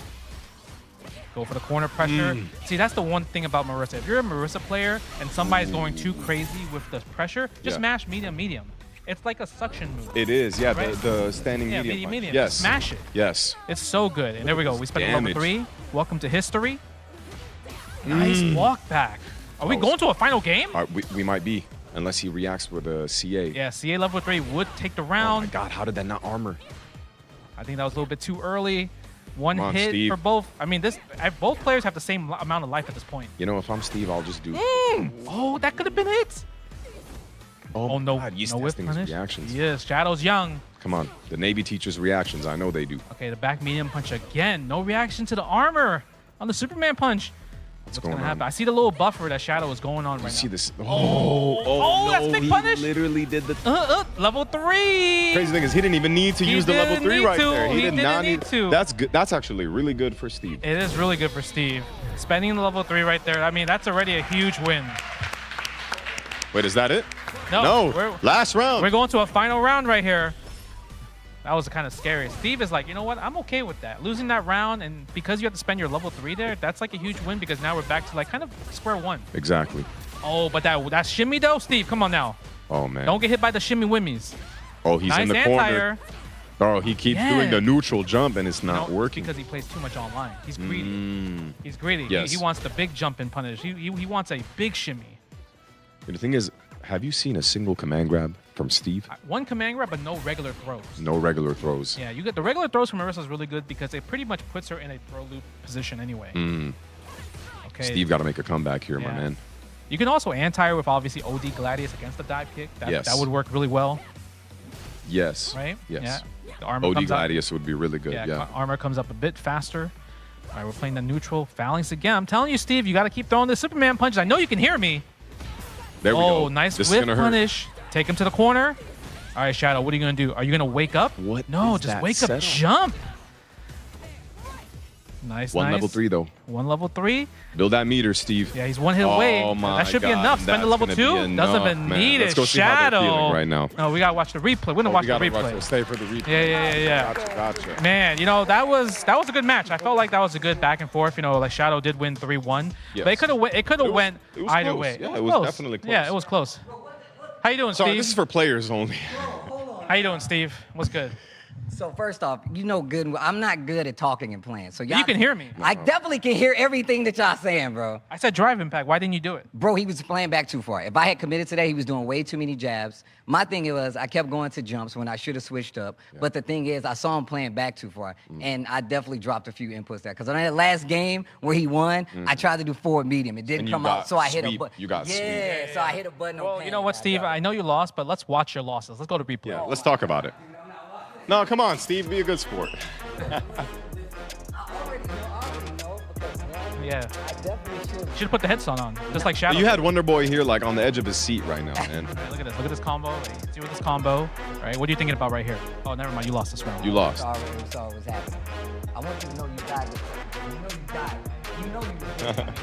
Go for the corner pressure. See, that's the one thing about Marissa. If you're a Marissa player and somebody's going too crazy with the pressure, just mash medium. It's like a suction move. It is, yeah, right? the standing medium punch. medium. Yes. Smash it. Yes. It's so good. And there we go. We spent level Damage. 3. Welcome to history. Nice walk back. Are we going to a final game? We might be, unless he reacts with a CA. Yeah, CA level 3 would take the Oh round. my God, how did that not armor? I think that was a little bit too early. One Come on, hit Steve. for both. I mean, both players have the same amount of life at this point. You know, if I'm Steve, I'll just do. Oh, that could have been it. Oh no! God, he's no whip testing his punish. reactions. Yes, Shadow's young. Come on, the Navy teaches reactions. I know they do. Okay, the back medium punch again. No reaction to the armor on the Superman punch. What's going gonna on? happen? I see the little buffer that Shadow is going on right See now. this? Oh, that's big he punish. literally did the. Level 3. Crazy thing is, he didn't even need to He use the level didn't 3 need right to. there. He did didn't not need to. That's good. That's actually really good for Steve. It is really good for Steve. Spending the level 3 right there. I mean, that's already a huge win. Wait, is that it? No. Last round. We're going to a final round right here. That was kind of scary. Steve is like, you know what? I'm okay with that. Losing that round, and because you have to spend your level 3 there, that's like a huge win because now we're back to like kind of square one. Exactly. Oh, but that shimmy though, Steve, come on now. Oh man. Don't get hit by the shimmy wimmies. Oh, he's Nice in the anti-air. corner. Oh, he keeps doing the neutral jump and it's not working. Because he plays too much online. He's greedy. He's greedy. Yes. He wants the big jump and punish. He wants a big shimmy. The thing is, have you seen a single command grab from Steve? One command grab, but no regular throws. No regular throws. Yeah, you get the regular throws from Marissa is really good because it pretty much puts her in a throw loop position anyway. Okay. Steve got to make a comeback here, my man. You can also anti with obviously OD Gladius against the dive kick. Yes. That would work really well, Yes. right? Yes. Yeah. The armor OD comes up. Gladius would be really good. Yeah. Armor comes up a bit faster. All right, we're playing the neutral phalanx again. I'm telling you, Steve, you got to keep throwing the Superman punches. I know you can hear me. There we go. Oh, nice This is whip gonna hurt. punish. Take him to the corner. All right, Shadow, what are you going to do? Are you going to wake up? What No, is just that wake up, setup? jump. Nice, One nice. level 3 though. One level 3. Build that meter, Steve. Yeah, he's one hit away. Oh my That should be God, enough. Spend the that's level gonna 2. be Doesn't enough, even man. need Let's it. go see how they're Shadow. feeling right now. No, we got to watch the replay. We're going to We watch the gotta watch replay. it. Stay for the replay. Yeah. Gotcha. Man, that was a good match. I felt like that was a good back and forth. Like Shadow did win 3-1. Yes. But it could have went it was either close. way. Yeah, it was close. definitely close. Yeah, it was close. How you doing, Sorry, Steve? this is for players only. How you doing, Steve? What's good? So first off, good. I'm not good at talking and playing. So You can hear me. I definitely can hear everything that y'all saying, bro. I said drive impact. Why didn't you do it? Bro, he was playing back too far. If I had committed today, he was doing way too many jabs. My thing was I kept going to jumps when I should have switched up. Yeah. But the thing is, I saw him playing back too far, and I definitely dropped a few inputs there. Because on that last game where he won, I tried to do forward medium. It didn't come out, so I hit a button. You got sweep. Yeah, so I hit a button. Well, you know what, Steve? I know you lost, but let's watch your losses. Let's go to replay. Yeah, let's talk about it. No, come on, Steve. Be a good sport. I already know because Yeah. I definitely should. Should put the headset on, just like Shadow. You had Wonderboy here, like on the edge of his seat right now, man. All right, look at this. Look at this combo. Wait, see what this combo. All right, what are you thinking about right here? Oh, never mind. You lost this round. You lost. I already saw what was happening. I want you to know you died. You know you died.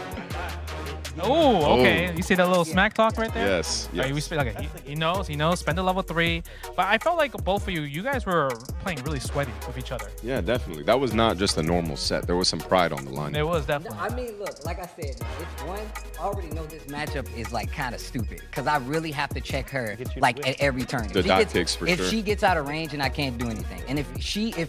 Oh, okay. You see that little smack talk right there? Yes. All right, we speak, okay, he knows. Spend a level 3. But I felt like both of you guys were playing really sweaty with each other. Yeah, definitely. That was not just a normal set. There was some pride on the line. It was definitely. I mean, look, like I said, it's one. I already know this matchup is like kind of stupid because I really have to check her like at every turn. The dive kicks for if sure. she gets out of range and I can't do anything, and if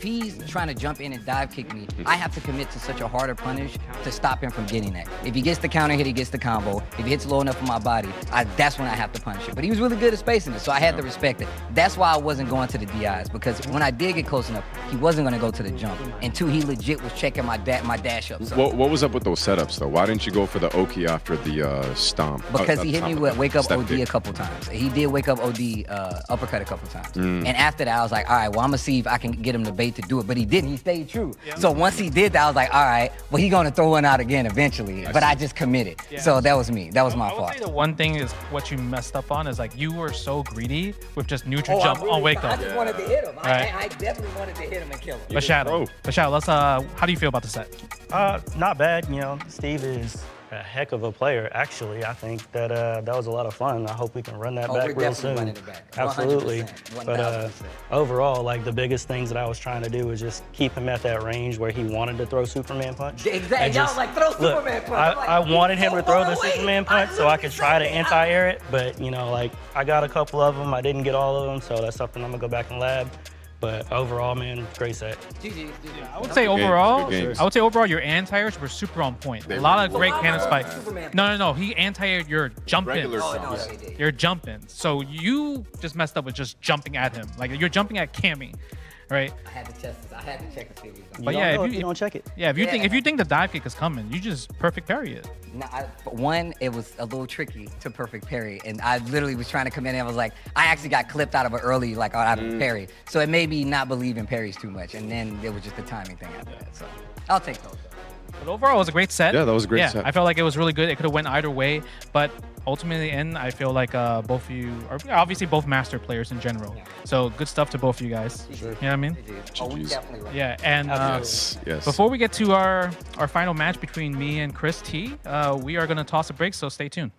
he's trying to jump in and dive kick me, I have to commit to such a harder punish to stop him from getting that. If he gets the counter hit, he gets the combo. If he hits low enough for my body, that's when I have to punish it. But he was really good at spacing it, so I had to respect it. That's why I wasn't going to the DIs, because when I did get close enough, he wasn't going to go to the jump. And two, he legit was checking my dash up. So. What was up with those setups, though? Why didn't you go for the Oki after the stomp? Because he hit me with wake up step OD kick. a couple times. He did wake up OD uppercut a couple times. And after that, I was like, all right, well, I'm going to see if I can get him to bait to do it. But he didn't. He stayed true. Yeah. So once he did that, I was like, all right, well, he's going to throw one out again eventually. But I just committed. Yeah. So that was me. That was my fault. I would say the one thing is what you messed up on is like you were so greedy with just neutral jump on wake up. I just wanted to hit him. Right. I definitely wanted to hit him and kill him. But Shadow, let's how do you feel about the set? Not bad. Steve is a heck of a player. Actually, I think that that was a lot of fun. I hope we can run that back real soon. Running it back. Absolutely. 100%. But overall, like the biggest things that I was trying to do was just keep him at that range where he wanted to throw Superman punch. Exactly. Y'all was like, throw Superman punch. I wanted him to throw the Superman punch so I could try to anti-air it, but I got a couple of them. I didn't get all of them, so that's something I'm gonna go back and lab. But overall, man, great set. I would say overall, games. your anti-airs were super on point. A lot of great cannon spikes. No. He anti-aired your jumping. Your jumping. So you just messed up with just jumping at him. Like you're jumping at Cammy, right? I had to test this. I had to check to see if he was But yeah, if you don't check it. Yeah, if you think the dive kick is coming, you just perfect parry it. No, one, it was a little tricky to perfect parry, and I literally was trying to come in and I was like, I actually got clipped out of an early, out of parry. So it made me not believe in parries too much, and then it was just a timing thing after that. So I'll take those. But overall, it was a great set. Yeah, that was a great set. I felt like it was really good. It could have went either way, but ultimately, in the end, I feel like both of you are obviously both master players in general. Yeah. So good stuff to both of you guys. Sure. You know what I mean? Oh, we definitely right. Yeah, and yes. Before we get to our final match between me and Chris T, we are going to toss a break, so stay tuned.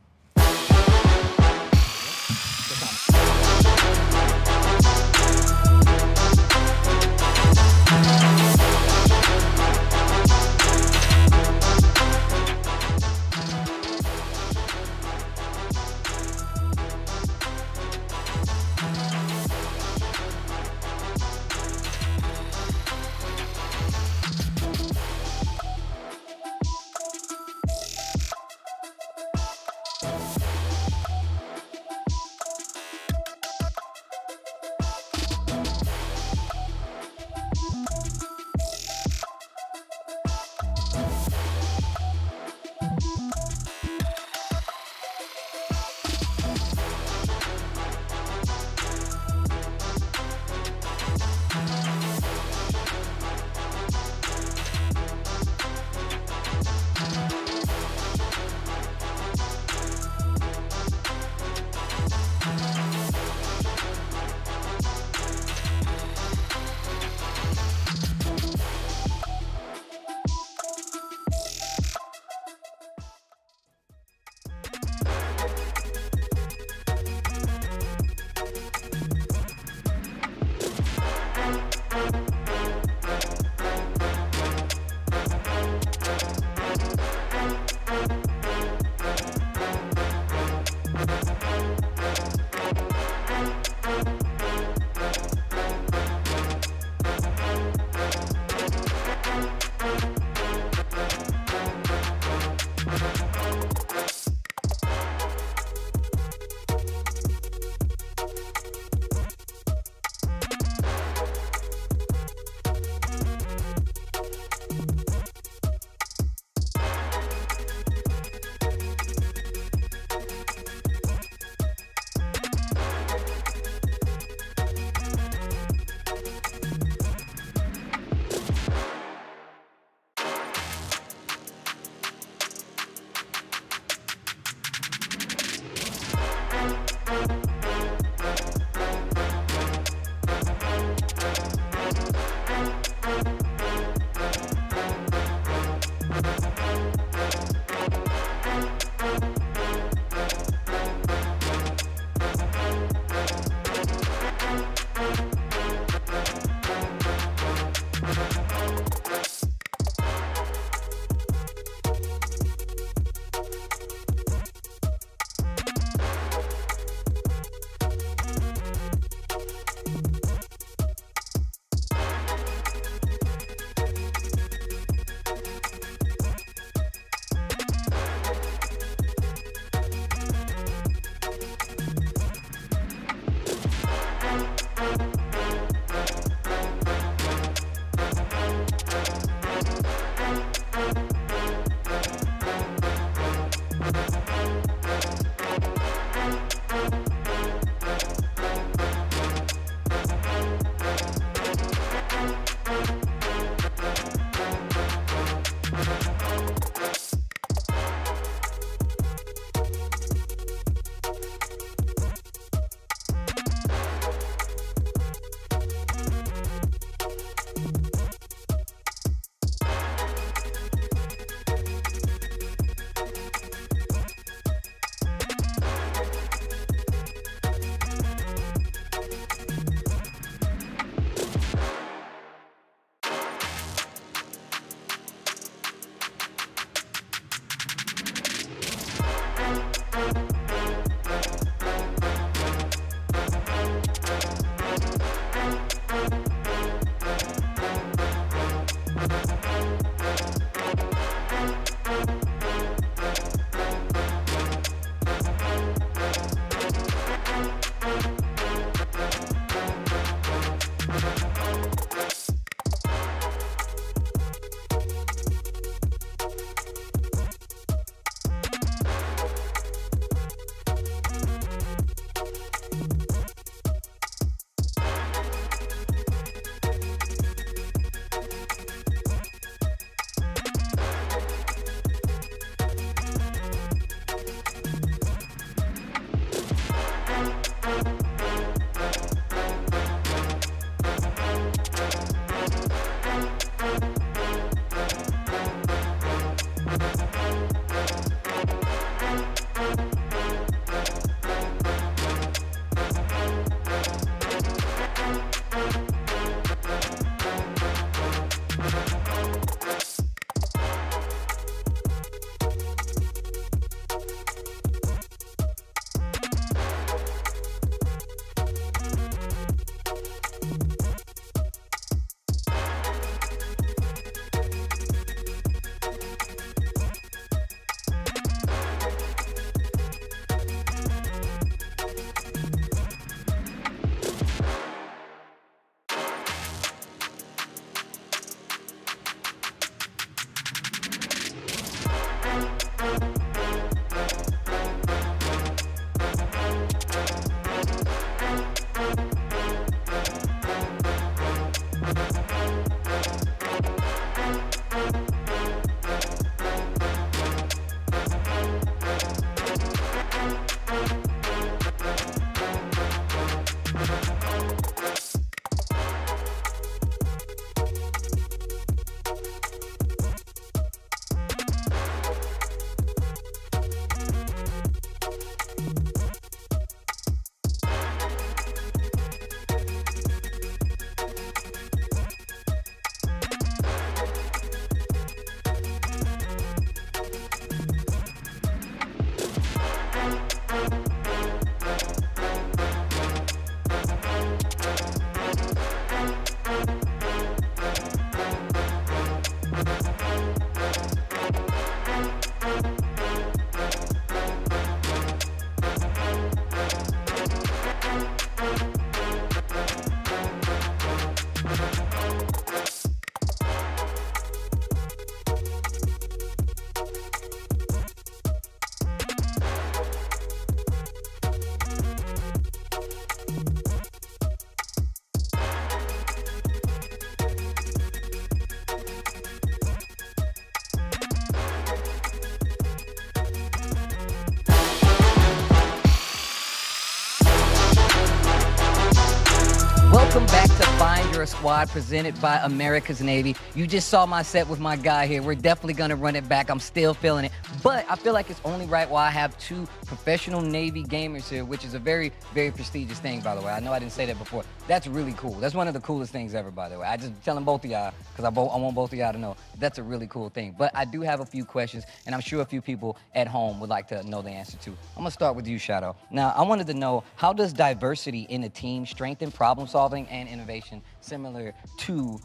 Welcome back to Find Your Squad, presented by America's Navy. You just saw my set with my guy here. We're definitely going to run it back. I'm still feeling it. But I feel like it's only right while I have two professional Navy gamers here, which is a very, very prestigious thing, by the way. I know I didn't say that before. That's really cool. That's one of the coolest things ever, by the way. I just telling both of y'all, because I want both of y'all to know that's a really cool thing. But I do have a few questions, and I'm sure a few people at home would like to know the answer to. I'm going to start with you, Shadow. Now, I wanted to know, how does diversity in a team strengthen problem solving and innovation similar to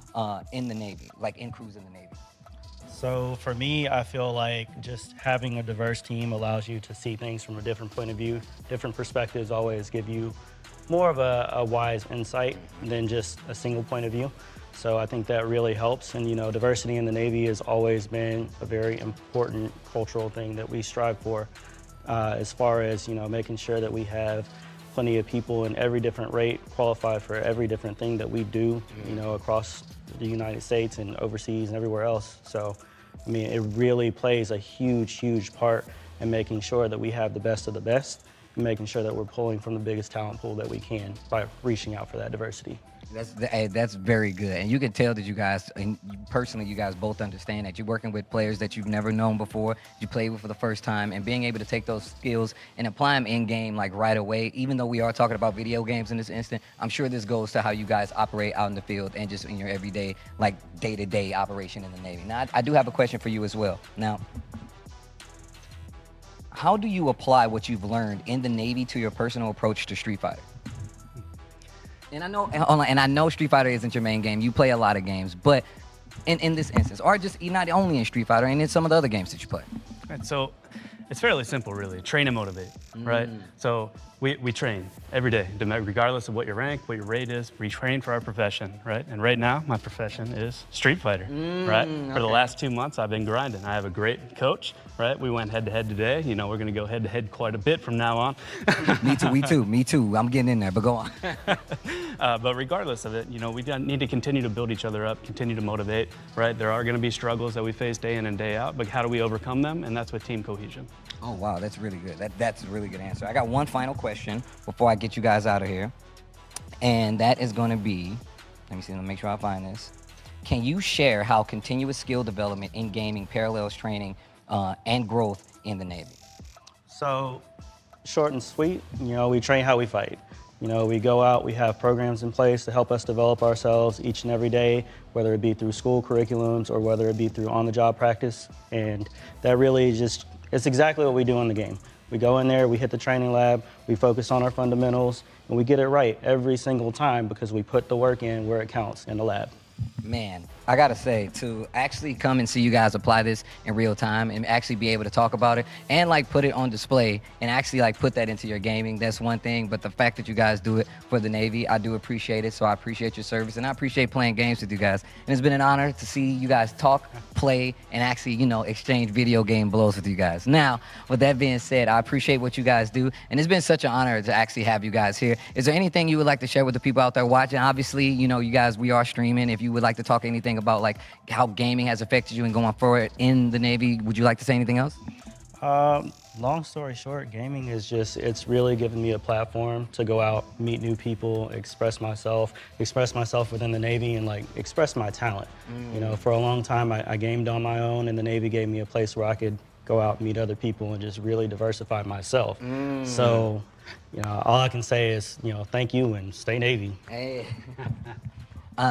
in the Navy, like in crews in the Navy? So for me, I feel like just having a diverse team allows you to see things from a different point of view. Different perspectives always give you more of a wise insight than just a single point of view. So I think that really helps. And, you know, diversity in the Navy has always been a very important cultural thing that we strive for, as far as, you know, making sure that we have plenty of people in every different rate qualified for every different thing that we do, you know, across the United States and overseas and everywhere else. So, I mean, it really plays a huge, huge part in making sure that we have the best of the best and making sure that we're pulling from the biggest talent pool that we can by reaching out for that diversity. That's very good. And you can tell that you guys, and personally, you guys both understand that you're working with players that you've never known before, you play with for the first time, and being able to take those skills and apply them in game like right away. Even though we are talking about video games in this instant, I'm sure this goes to how you guys operate out in the field and just in your everyday, like day-to-day operation in the Navy. Now, I do have a question for you as well. Now, how do you apply what you've learned in the Navy to your personal approach to Street Fighter? And I know Street Fighter isn't your main game. You play a lot of games, but in this instance, or just not only in Street Fighter, and in some of the other games that you play. Right, so it's fairly simple, really. Train and motivate, right? So we train every day, regardless of what your rank, what your rate is. We train for our profession, right? And right now, my profession is Street Fighter, right? For the last 2 months, I've been grinding. I have a great coach, right? We went head-to-head today. You know, we're going to go head-to-head quite a bit from now on. Me too. I'm getting in there, but go on. But regardless of it, you know, we need to continue to build each other up, continue to motivate, right? There are going to be struggles that we face day in and day out, but how do we overcome them? And that's with team cohesion. Oh, wow, that's really good. That's a really good answer. I got one final question before I get you guys out of here, and that is going to be, let me make sure I find this. Can you share how continuous skill development in gaming parallels training and growth in the Navy? So, short and sweet, you know, we train how we fight. You know, we go out, we have programs in place to help us develop ourselves each and every day, whether it be through school curriculums or whether it be through on-the-job practice. And that really just, it's exactly what we do in the game. We go in there, we hit the training lab, we focus on our fundamentals, and we get it right every single time because we put the work in where it counts in the lab. Man, I gotta say, to actually come and see you guys apply this in real time and actually be able to talk about it and like put it on display and actually like put that into your gaming, that's one thing. But the fact that you guys do it for the Navy, I do appreciate it. So I appreciate your service and I appreciate playing games with you guys. And it's been an honor to see you guys talk, play, and actually, you know, exchange video game blows with you guys. Now, with that being said, I appreciate what you guys do. And it's been such an honor to actually have you guys here. Is there anything you would like to share with the people out there watching? Obviously, you know, you guys, we are streaming. If you would like to talk anything about like how gaming has affected you and going forward in the Navy, would you like to say anything else? Long story short, gaming is just, it's really given me a platform to go out, meet new people, express myself within the Navy and like express my talent. You know, for a long time I gamed on my own and the Navy gave me a place where I could go out and meet other people and just really diversify myself. So, you know, all I can say is, you know, thank you and stay Navy. Hey.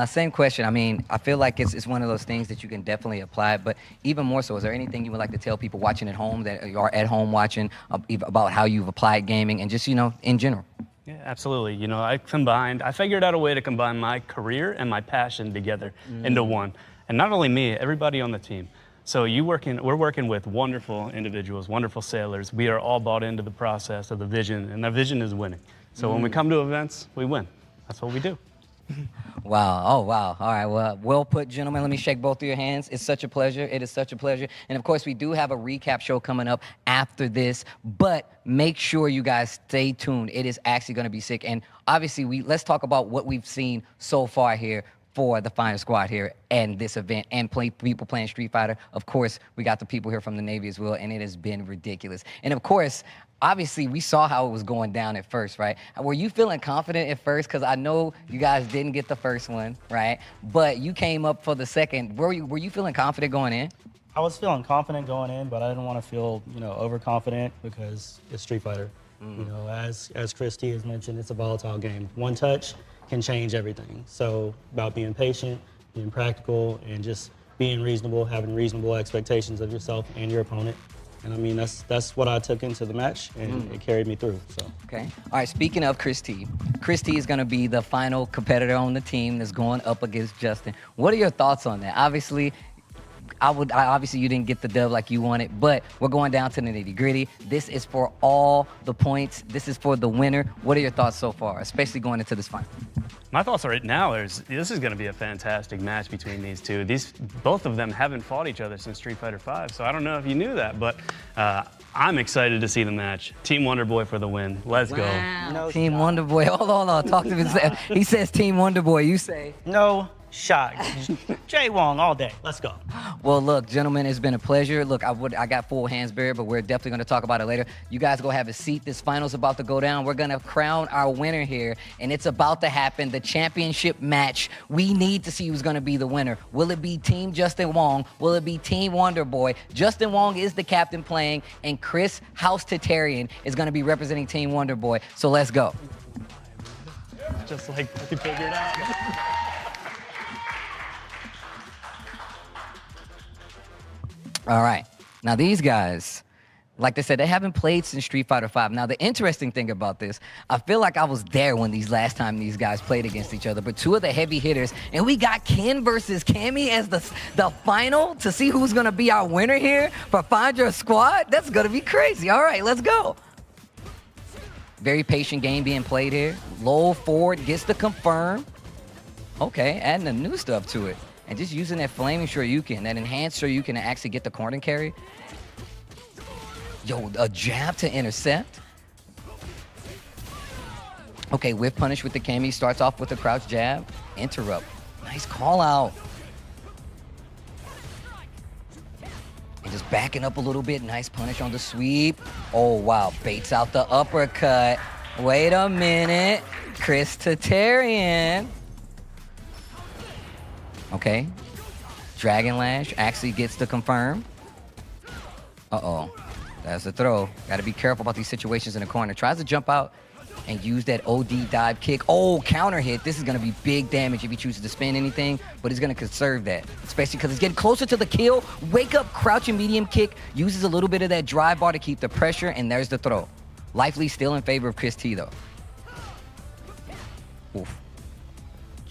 Same question. I mean, I feel like it's one of those things that you can definitely apply, but even more so, is there anything you would like to tell people watching at home that are at home watching about how you've applied gaming and just, you know, in general? Yeah, absolutely. You know, I figured out a way to combine my career and my passion together into one. And not only me, everybody on the team. So we're working with wonderful individuals, wonderful sailors. We are all bought into the process of the vision, and the vision is winning. So when we come to events, we win. That's what we do. Wow. Oh, wow. All right. Well put, gentlemen. Let me shake both of your hands. It's such a pleasure. It is such a pleasure. And, of course, we do have a recap show coming up after this, but make sure you guys stay tuned. It is actually going to be sick. And, obviously, let's talk about what we've seen so far here for the Fire Squad here and this event and people playing Street Fighter. Of course, we got the people here from the Navy as well, and it has been ridiculous. And of course, obviously, we saw how it was going down at first, right? Were you feeling confident at first? Because I know you guys didn't get the first one, right? But you came up for the second. Were you feeling confident going in? I was feeling confident going in, but I didn't want to feel, overconfident because it's Street Fighter. As Chris T has mentioned, it's a volatile game. One touch can change everything. So about being patient, being practical, and just being reasonable, having reasonable expectations of yourself and your opponent. And I mean, that's what I took into the match, and it carried me through. So. Okay. All right, speaking of Chris T is going to be the final competitor on the team that's going up against Justin. What are your thoughts on that? Obviously, obviously you didn't get the dub like you wanted, but we're going down to the nitty-gritty. This is for all the points. This is for the winner. What are your thoughts so far, especially going into this final? My thoughts right now is this is going to be a fantastic match between these two. Both of them haven't fought each other since Street Fighter V, so I don't know if you knew that, but I'm excited to see the match. Team Wonderboy for the win. Let's go. No Team Wonderboy. Hold on. Talk to me. He says Team Wonderboy. You say? No shot. Jay Wong all day. Let's go. Well, look, gentlemen, it's been a pleasure. Look, I got full hands buried, but we're definitely going to talk about it later. You guys go have a seat. This final's about to go down. We're going to crown our winner here, and it's about to happen. The championship match. We need to see who's going to be the winner. Will it be Team Justin Wong? Will it be Team Wonderboy? Justin Wong is the captain playing, and Chris House-Tatarian is going to be representing Team Wonderboy. So let's go. Just like we figured out. All right. Now, these guys, like they said, they haven't played since Street Fighter V. Now, the interesting thing about this, I feel like I was there when last time these guys played against each other, but two of the heavy hitters, and we got Ken versus Cammy as the final to see who's going to be our winner here for Find Your Squad. That's going to be crazy. All right, let's go. Very patient game being played here. Low forward gets the confirm. Okay, adding the new stuff to it. And just using that flaming Shoryuken, that enhanced Shoryuken to actually get the corner carry. Yo, a jab to intercept. Okay, whiff punish with the Cammy. Starts off with a crouch jab. Interrupt. Nice call out. And just backing up a little bit. Nice punish on the sweep. Oh, wow. Baits out the uppercut. Wait a minute. Chris Tatarian. Okay. Dragon Lash actually gets the confirm. Uh-oh. That's a throw. Got to be careful about these situations in the corner. Tries to jump out and use that OD dive kick. Oh, counter hit. This is going to be big damage if he chooses to spin anything, but he's going to conserve that, especially because he's getting closer to the kill. Wake up, crouching medium kick. Uses a little bit of that drive bar to keep the pressure, and there's the throw. Lively still in favor of Chris T, though. Oof.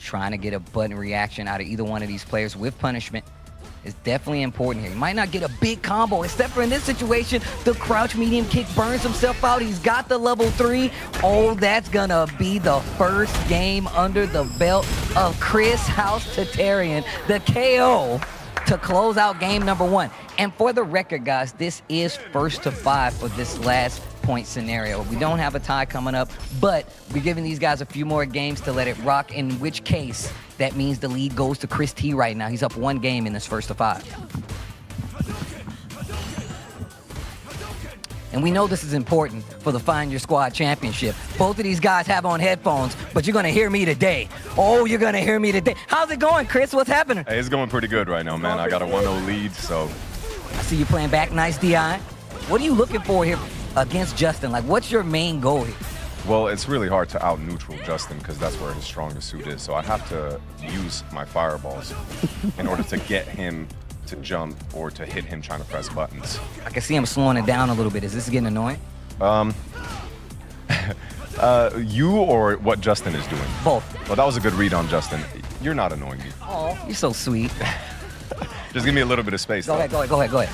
Trying to get a button reaction out of either one of these players with punishment is definitely important here. He might not get a big combo, except for in this situation, the crouch medium kick burns himself out. He's got the level 3. Oh, that's gonna be the first game under the belt of Chris House-Tatarian, the KO, to close out game number 1. And for the record, guys, this is first to 5 for this last point scenario. We don't have a tie coming up, but we're giving these guys a few more games to let it rock, in which case that means the lead goes to Chris T right now. He's up 1 game in this first to 5. And we know this is important for the Find Your Squad Championship. Both of these guys have on headphones, but you're going to hear me today. Oh, you're going to hear me today. How's it going, Chris? What's happening? Hey, it's going pretty good right now, man. I got a 1-0 lead, so. I see you playing back. Nice DI. What are you looking for here against Justin? Like, what's your main goal here? Well, it's really hard to out-neutral Justin because that's where his strongest suit is. So I have to use my fireballs in order to get him to jump or to hit him trying to press buttons. I can see him slowing it down a little bit. Is this getting annoying? You or what Justin is doing? Both. Well, that was a good read on Justin. You're not annoying me. Oh, you're so sweet. Just give me a little bit of space. Go ahead.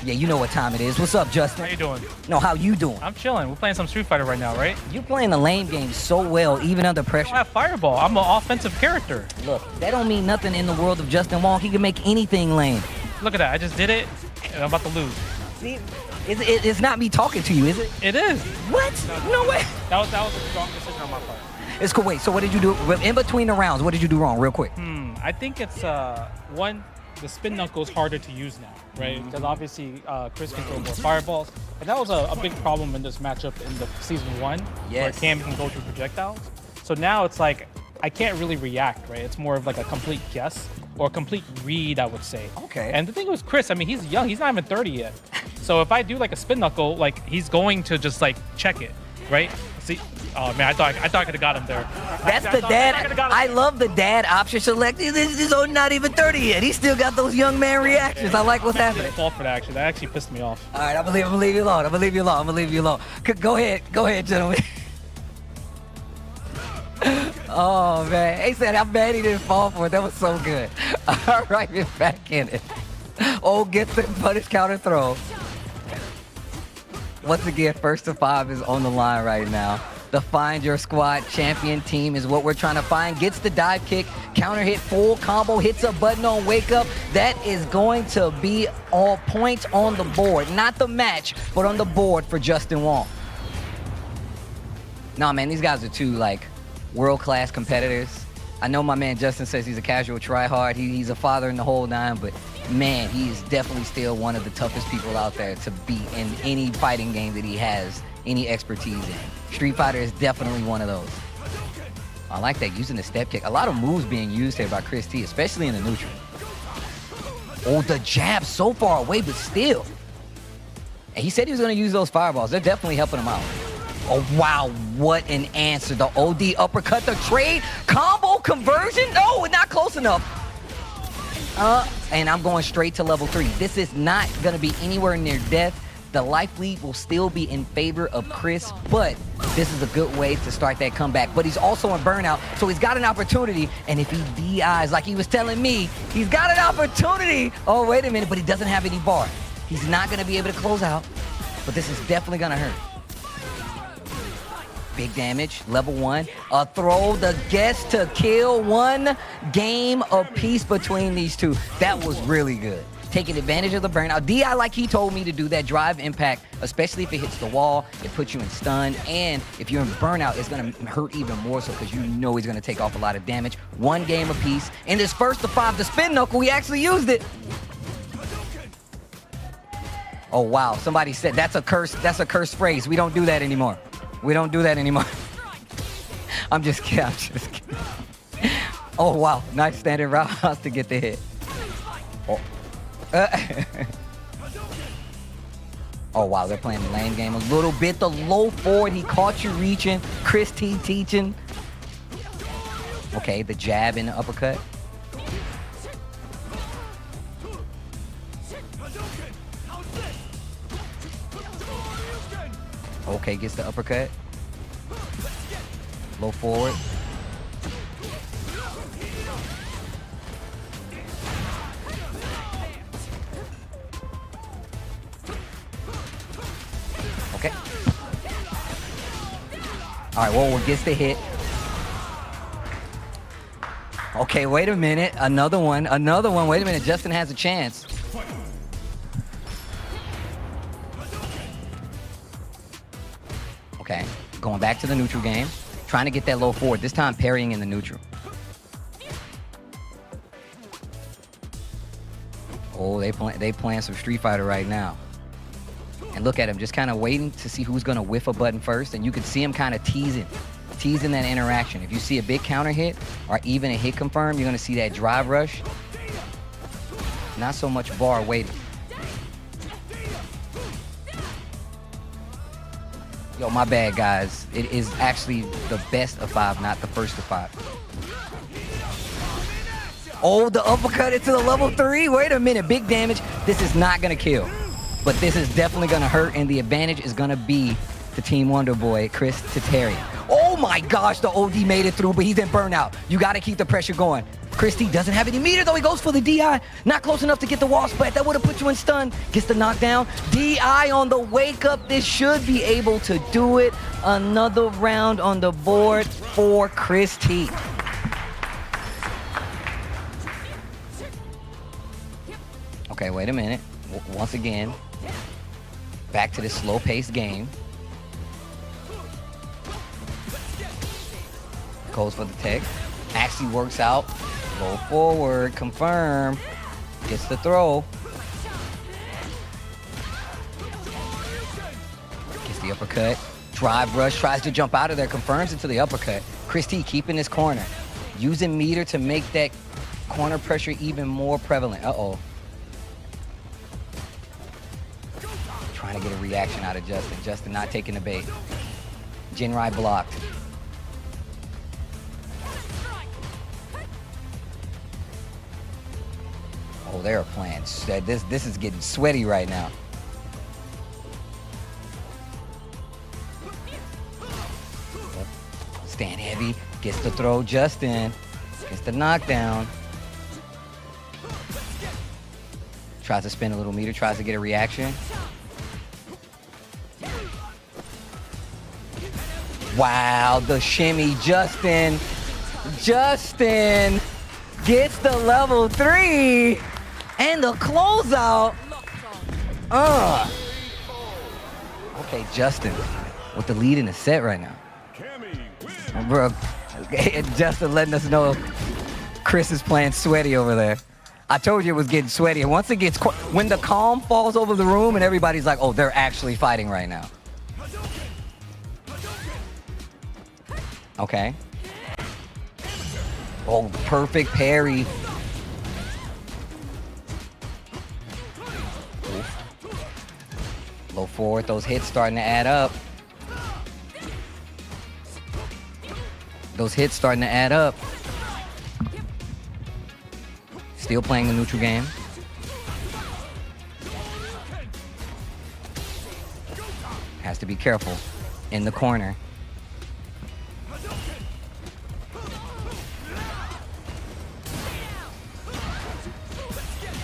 Yeah, you know what time it is. What's up, Justin? How you doing? No, how you doing? I'm chilling. We're playing some Street Fighter right now, right? You playing the lane game so well, even under pressure. I have Fireball. I'm an offensive character. Look, that don't mean nothing in the world of Justin Wong. He can make anything lane. Look at that. I just did it, and I'm about to lose. See, it's not me talking to you, is it? It is. What? No way. That was a strong decision on my part. It's cool. Wait, so what did you do in between the rounds? What did you do wrong, real quick? I think it's one, the spin knuckle is harder to use now, right? Because obviously Chris can throw more fireballs, and that was a big problem in this matchup in the season 1, where Cam can go through projectiles. So now it's like I can't really react, right? It's more of like a complete guess or a complete read, I would say. Okay. And the thing with Chris, I mean, he's young. He's not even 30 yet. So if I do like a spin knuckle, like he's going to just like check it, right? See, oh man, I thought I could have got him there. That's the dad. I love the dad option select. He's not even 30 yet. He still got those young man reactions. I like what's happening. Fault for that, actually. That actually pissed me off. All right, I'm gonna leave you alone. I'm gonna leave you alone. Go ahead, gentlemen. Oh man, he said I'm mad he didn't fall for it. That was so good. All right, we're back in it. Oh, gets the punish counter throw. Once again, first to 5 is on the line right now. The Find Your Squad champion team is what we're trying to find. Gets the dive kick, counter hit, full combo, hits a button on wake up. That is going to be all points on the board. Not the match, but on the board for Justin Wong. Nah, man, these guys are two, like, world-class competitors. I know my man Justin says he's a casual tryhard. He's a father in the whole nine, but man, he is definitely still one of the toughest people out there to beat in any fighting game that he has any expertise in. Street Fighter is definitely one of those. I like that, using the step kick. A lot of moves being used here by Chris T, especially in the neutral. Oh, the jab so far away, but still. And he said he was going to use those fireballs. They're definitely helping him out. Oh, wow, what an answer. The OD uppercut, the trade, combo conversion. No, not close enough. And I'm going straight to level 3. This is not going to be anywhere near death. The life lead will still be in favor of Chris, but this is a good way to start that comeback. But he's also in burnout, so he's got an opportunity. And if he DIs, like he was telling me, he's got an opportunity. Oh, wait a minute, but he doesn't have any bar. He's not going to be able to close out, but this is definitely going to hurt. Big damage, level 1. A throw, the guess to kill. 1 game apiece between these two. That was really good. Taking advantage of the burnout. DI, like he told me to do, that drive impact, especially if it hits the wall, it puts you in stun, and if you're in burnout, it's gonna hurt even more so because you know he's gonna take off a lot of damage. 1 game apiece. In this first to 5, the spin knuckle, he actually used it. Oh wow, somebody said that's a cursed phrase. We don't do that anymore. We don't do that anymore. I'm just kidding. Oh, wow. Nice standing roundhouse to get the hit. Oh. Oh, wow. They're playing the lane game a little bit. The low forward. He caught you reaching. Chris T teaching. Okay, the jab and the uppercut. Okay, gets the uppercut. Low forward. Okay. All right, well, gets the hit. Okay, wait a minute. Another one. Wait a minute. Justin has a chance. Okay, going back to the neutral game, trying to get that low forward, this time parrying in the neutral. Oh, they playing some Street Fighter right now. And look at him, just kind of waiting to see who's gonna whiff a button first, and you can see him kind of teasing that interaction. If you see a big counter hit, or even a hit confirm, you're gonna see that drive rush. Not so much bar waiting. Yo, my bad, guys. It is actually the best of 5, not the first of 5. Oh, the uppercut into the level 3. Wait a minute, big damage. This is not gonna kill, but this is definitely gonna hurt, and the advantage is gonna be to Team Wonderboy, Chris Tatari. Oh my gosh, the OD made it through, but he's in burnout. You gotta keep the pressure going. Christy doesn't have any meter, though. He goes for the DI. Not close enough to get the wall spat. That would have put you in stun. Gets the knockdown. DI on the wake up. This should be able to do it. Another round on the board for Chris T. Okay, wait a minute. Once again, back to this slow-paced game. Goes for the tech. Actually works out. Go forward, confirm. Gets the throw. Gets the uppercut. Drive rush, tries to jump out of there, confirms into the uppercut. Chris T keeping his corner. Using meter to make that corner pressure even more prevalent. Uh-oh. Trying to get a reaction out of Justin. Justin not taking the bait. Jinrai blocked. Oh, they're playing. This is getting sweaty right now. Stand heavy. Gets the throw. Justin gets the knockdown. Tries to spin a little meter. Tries to get a reaction. Wow, the shimmy. Justin gets the level 3 and the closeout. Okay, Justin with the lead in the set right now. Bro, Justin letting us know Chris is playing sweaty over there. I told you it was getting sweaty. And once it gets, when the calm falls over the room and everybody's like, oh, they're actually fighting right now. Okay. Oh, perfect parry. Low forward, those hits starting to add up. Those hits starting to add up. Still playing the neutral game. Has to be careful in the corner.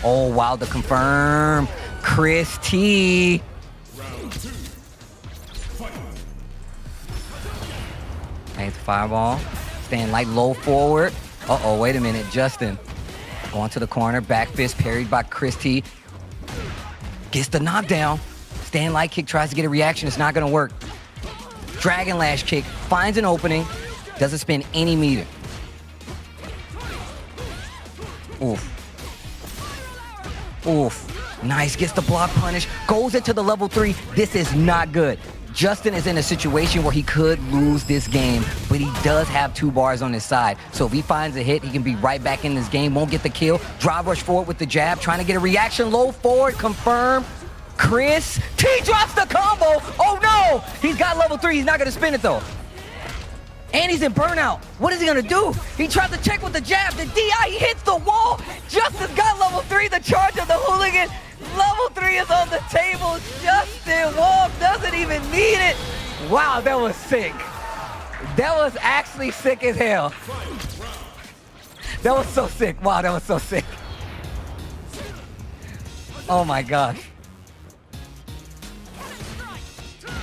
Oh, wow, the confirm. Chris T. Hey, fireball. Staying light, low forward. Uh-oh, wait a minute. Justin going to the corner. Back fist parried by Chris T. Gets the knockdown. Stand light kick, tries to get a reaction. It's not going to work. Dragon lash kick. Finds an opening. Doesn't spend any meter. Oof. Oof. Nice. Gets the block punish. Goes into the level 3. This is not good. Justin is in a situation where he could lose this game, but he does have 2 bars on his side. So if he finds a hit, he can be right back in this game. Won't get the kill. Drive rush forward with the jab. Trying to get a reaction. Low forward. Confirm. Chris T drops the combo. Oh, no. He's got level 3. He's not going to spin it, though. And he's in burnout. What is he going to do? He tried to check with the jab. The DI, he hits the wall. Justin's got level 3. The charge of the hooligan. Level 3 is on the table. Justin Wong doesn't even need it. Wow, that was sick. That was actually sick as hell. That was so sick. Wow, that was so sick. Oh my gosh.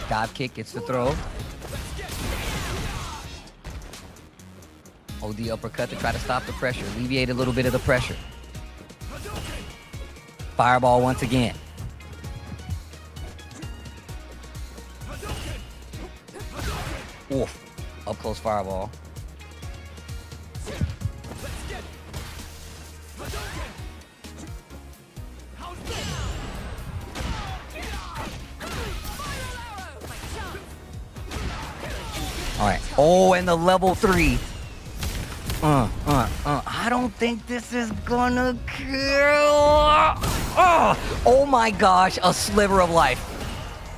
Dive kick gets the throw. OD uppercut to try to stop the pressure, alleviate a little bit of the pressure. Fireball once again. Oof. Up close fireball. All right. Oh, and the level 3. I don't think this is gonna kill. Oh my gosh, a sliver of life.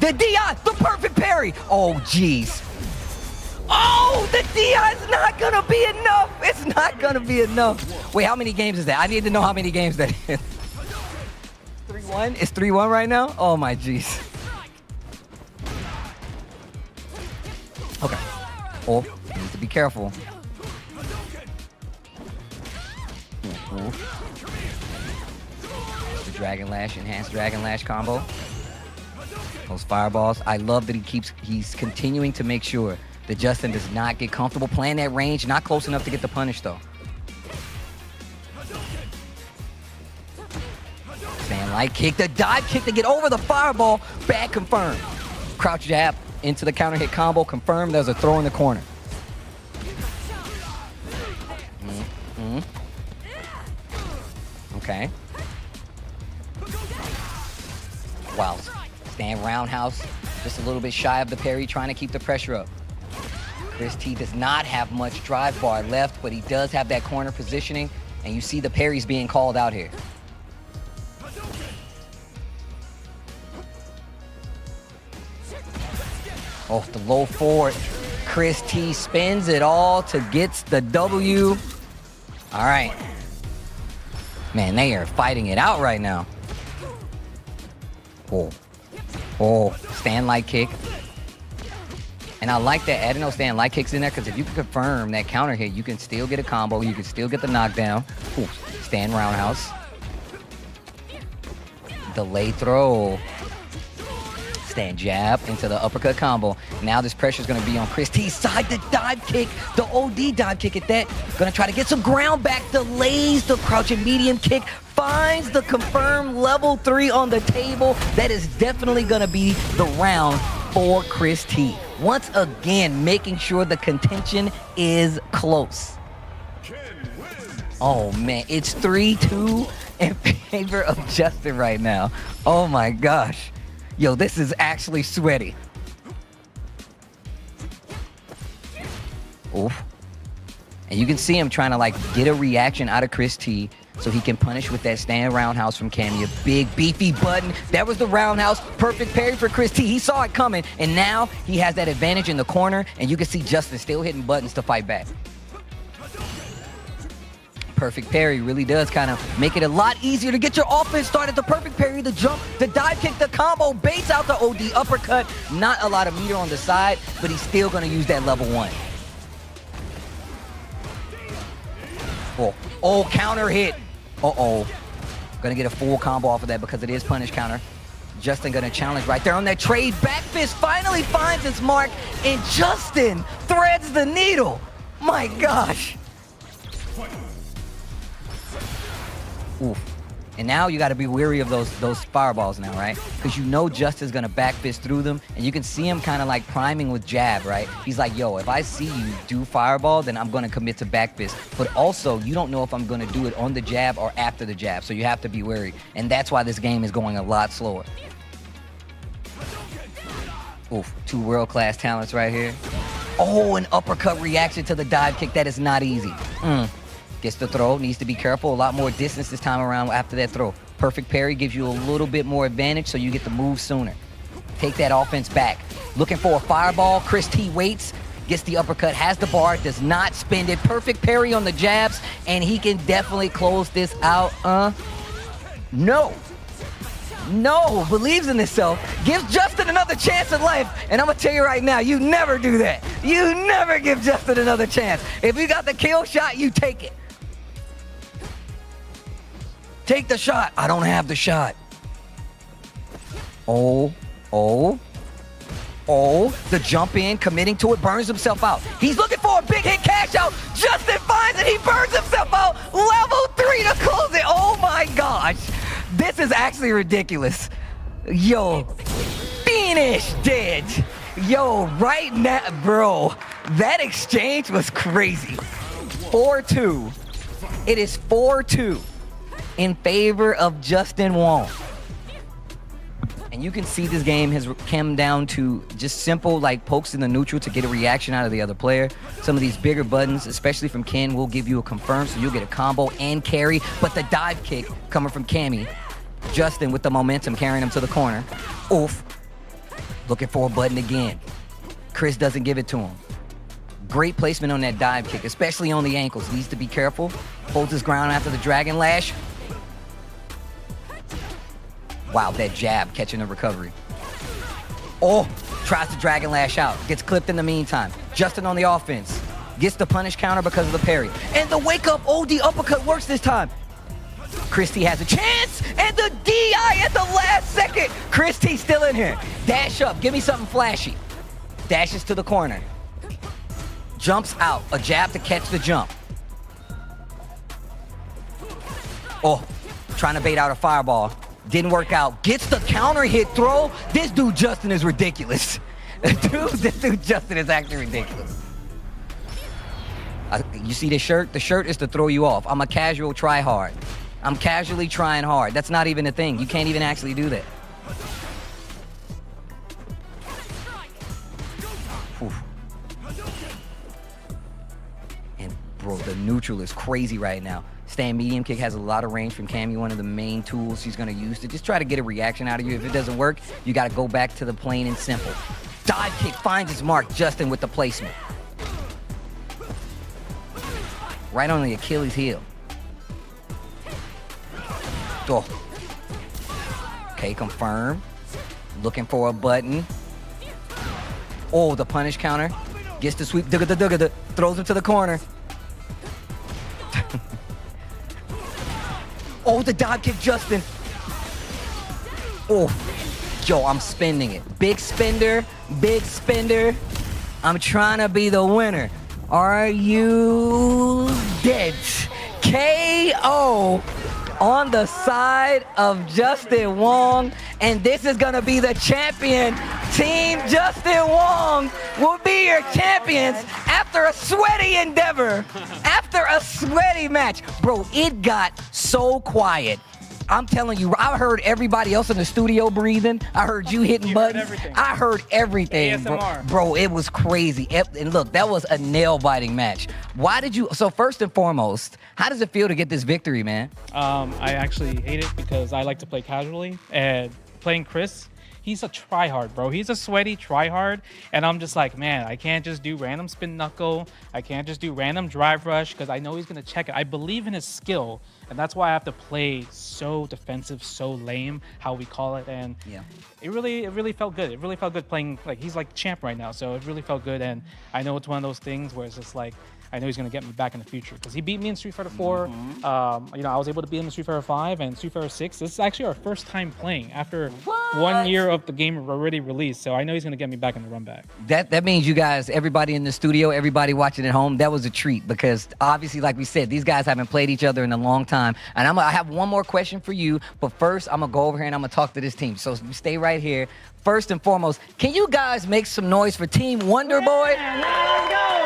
The DI, the perfect parry. Oh, jeez. Oh, the DI is not gonna be enough. It's not gonna be enough. Wait, how many games is that? I need to know how many games that is. 3-1? It's 3-1 right now? Oh my jeez. Okay. Oh, you need to be careful. The Dragon Lash, enhanced Dragon Lash combo. Those fireballs. I love that he's continuing to make sure that Justin does not get comfortable playing that range, not close enough to get the punish though. Stand light kick, the dive kick to get over the fireball, bad confirmed. Crouch jab into the counter hit combo, confirmed. There's a throw in the corner. Okay. Wow. Stand roundhouse. Just a little bit shy of the parry, trying to keep the pressure up. Chris T does not have much drive bar left, but he does have that corner positioning, and you see the parries being called out here. Oh, the low forward. Chris T spins it all to get the W. All right. Man, they are fighting it out right now. Oh. Oh, stand light kick. And I like that adding those stand light kicks in there, because if you can confirm that counter hit, you can still get a combo. You can still get the knockdown. Ooh, stand roundhouse. Delay throw. Stand jab into the uppercut combo. Now this pressure is going to be on Chris T's side. The dive kick, the OD dive kick at that. Going to try to get some ground back. Delays the crouching medium kick. Finds the confirmed level 3 on the table. That is definitely going to be the round for Chris T. Once again, making sure the contention is close. Oh man, it's 3-2 in favor of Justin right now. Oh my gosh. Yo, this is actually sweaty. Oof. And you can see him trying to like get a reaction out of Chris T so he can punish with that stand roundhouse from Cammy. A big beefy button. That was the roundhouse. Perfect parry for Chris T. He saw it coming, and now he has that advantage in the corner, and you can see Justin still hitting buttons to fight back. Perfect parry really does kind of make it a lot easier to get your offense started. The perfect parry, the jump, the dive kick, the combo, baits out the OD uppercut. Not a lot of meter on the side, but he's still going to use that level 1. Oh, counter hit. Uh-oh. Gonna get a full combo off of that because it is punish counter. Justin gonna challenge right there on that trade. Back fist finally finds its mark, and Justin threads the needle. My gosh. Oof. And now you gotta be wary of those fireballs now, right? Because you know Justin's gonna back fist through them, and you can see him kind of like priming with jab, right? He's like, yo, if I see you do fireball, then I'm gonna commit to back fist. But also, you don't know if I'm gonna do it on the jab or after the jab, so you have to be wary. And that's why this game is going a lot slower. Oof, 2 world-class talents right here. Oh, an uppercut reaction to the dive kick. That is not easy. Gets the throw, needs to be careful. A lot more distance this time around after that throw. Perfect parry gives you a little bit more advantage, so you get the move sooner. Take that offense back. Looking for a fireball. Chris T waits, gets the uppercut, has the bar, does not spend it. Perfect parry on the jabs, and he can definitely close this out. No, believes in himself. Gives Justin another chance at life. And I'm going to tell you right now, you never do that. You never give Justin another chance. If you got the kill shot, you take it. Take the shot. I don't have the shot. Oh. The jump in, committing to it, burns himself out. He's looking for a big hit cash out. Justin finds it. He burns himself out. Level 3 to close it. Oh my gosh. This is actually ridiculous. Yo, finish dead. Yo, right now, bro, that exchange was crazy. 4-2. It is 4-2 in favor of Justin Wong. And you can see this game has come down to just simple like pokes in the neutral to get a reaction out of the other player. Some of these bigger buttons, especially from Ken, will give you a confirm, so you'll get a combo and carry. But the dive kick coming from Cammy. Justin with the momentum carrying him to the corner. Oof. Looking for a button again. Chris doesn't give it to him. Great placement on that dive kick, especially on the ankles. Needs to be careful. Holds his ground after the Dragon Lash. Wow, that jab catching the recovery. Oh, tries to Dragon Lash out. Gets clipped in the meantime. Justin on the offense. Gets the punish counter because of the parry. And the wake-up OD uppercut works this time. Christy has a chance, and the DI at the last second. Christy still in here. Dash up, give me something flashy. Dashes to the corner. Jumps out, a jab to catch the jump. Oh, trying to bait out a fireball. Didn't work out. Gets the counter hit throw. This dude Justin is ridiculous. This dude Justin is actually ridiculous. You see the shirt? The shirt is to throw you off. I'm a casual try hard. I'm casually trying hard. That's not even a thing. You can't even actually do that. Oof. And bro, the neutral is crazy right now. Stand medium kick has a lot of range from Cammy, one of the main tools she's gonna use to just try to get a reaction out of you. If it doesn't work, you gotta go back to the plain and simple. Dive kick finds its mark, Justin with the placement. Right on the Achilles heel. Oh. Okay, confirm. Looking for a button. Oh, the punish counter. Gets the sweep, throws him to the corner. Oh, the dive kick, Justin. Oh, yo, I'm spending it. Big spender, big spender. I'm trying to be the winner. Are you dead? KO on the side of Justin Wong, and this is gonna be the champion. Team Justin Wong will be your champions after a sweaty endeavor, after a sweaty match. Bro, it got so quiet. I'm telling you, I heard everybody else in the studio breathing. I heard you hitting buttons. I heard everything. Bro, it was crazy. And look, that was a nail-biting match. Why did you, so first and foremost, how does it feel to get this victory, man? I actually hate it because I like to play casually, and playing Chris, he's a tryhard, bro. He's a sweaty tryhard, and I'm just like, man, I can't just do random spin knuckle. I can't just do random drive rush because I know he's gonna check it. I believe in his skill, and that's why I have to play so defensive, so lame, how we call it. And yeah, it really felt good. It really felt good playing, like, he's like champ right now, so it really felt good. And I know it's one of those things where it's just like, I know he's gonna get me back in the future because he beat me in Street Fighter 4. You know, I was able to beat him in Street Fighter 5 and Street Fighter 6. This is actually our first time playing after 1 year of the game already released. So I know he's gonna get me back in the run back. That means you guys, everybody in the studio, everybody watching at home, that was a treat because obviously, like we said, these guys haven't played each other in a long time. And I have one more question for you, but first I'm gonna go over here and I'm gonna talk to this team. So stay right here. First and foremost, can you guys make some noise for Team Wonderboy?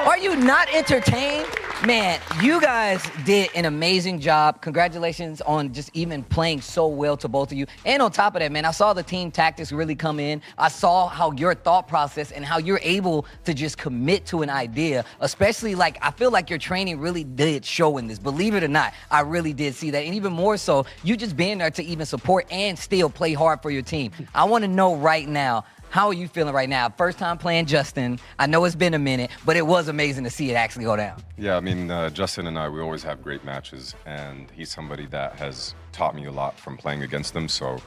Are you not entertained? Man, you guys did an amazing job. Congratulations on just even playing so well to both of you. And on top of that, man, I saw the team tactics really come in. I saw how your thought process and how you're able to just commit to an idea, especially like, I feel like your training really did show in this. Believe it or not, I really did see that. And even more so, you just being there to even support and still play hard for your team. I want to know right now, how are you feeling right now? First time playing Justin. I know it's been a minute, but it was amazing to see it actually go down. Yeah, I mean, Justin and I, we always have great matches, and he's somebody that has taught me a lot from playing against him. So,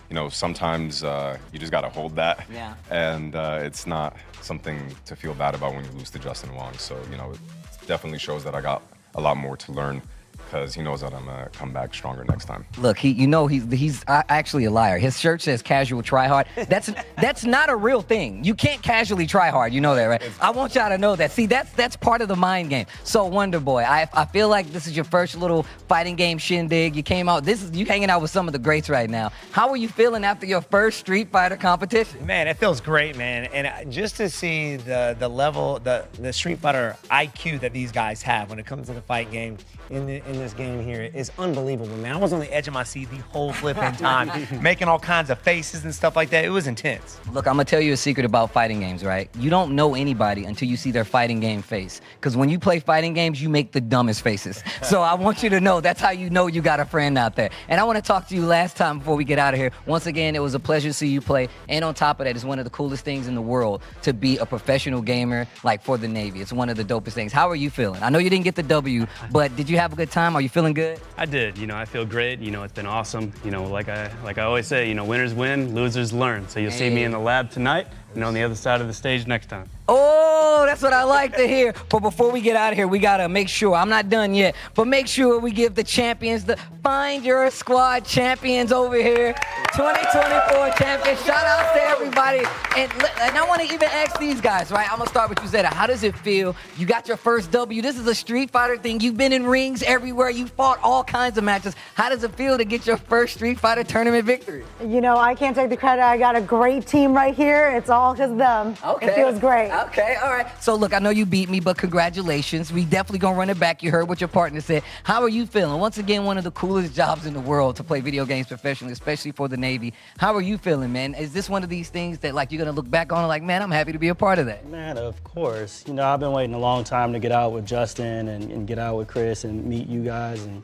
you know, sometimes you just got to hold that. Yeah. And it's not something to feel bad about when you lose to Justin Wong. So, you know, it definitely shows that I got a lot more to learn, because he knows that I'm gonna come back stronger next time. Look, he's actually a liar. His shirt says casual try hard. That's not a real thing. You can't casually try hard. You know that, right? I want y'all to know that. See, that's part of the mind game. So Wonderboy, I feel like this is your first little fighting game shindig. You came out. You hanging out with some of the greats right now. How are you feeling after your first Street Fighter competition? Man, it feels great, man. And just to see the level, the Street Fighter IQ that these guys have when it comes to the fight game in this game here is unbelievable, man. I was on the edge of my seat the whole flipping time, making all kinds of faces and stuff like that. It was intense. Look, I'm gonna tell you a secret about fighting games, right? You don't know anybody until you see their fighting game face. Because when you play fighting games, you make the dumbest faces. So I want you to know that's how you know you got a friend out there. And I want to talk to you last time before we get out of here. Once again, it was a pleasure to see you play. And on top of that, it's one of the coolest things in the world to be a professional gamer, like for the Navy. It's one of the dopest things. How are you feeling? I know you didn't get the W, but did you have a good time? Are you feeling good? I did. You know, I feel great. You know, it's been awesome. You know, like I always say, you know, winners win, losers learn. So you'll see me in the lab tonight and on the other side of the stage next time. Oh, that's what I like to hear. But before we get out of here, we got to make sure, I'm not done yet, but make sure we give the champions, the Find Your Squad champions over here. 2024 champions. Shout out to everybody. And I want to even ask these guys, right? I'm going to start with you, Zeta. How does it feel? You got your first W. This is a Street Fighter thing. You've been in rings everywhere. You fought all kinds of matches. How does it feel to get your first Street Fighter tournament victory? You know, I can't take the credit. I got a great team right here. It's all because of them. Okay. It feels great. Okay, all right. So look, I know you beat me, but congratulations. We definitely gonna run it back. You heard what your partner said. How are you feeling? Once again, one of the coolest jobs in the world to play video games professionally, especially for the Navy. How are you feeling, man? Is this one of these things that like you're gonna look back on and like, man, I'm happy to be a part of that? Man, of course. You know, I've been waiting a long time to get out with Justin and get out with Chris and meet you guys. And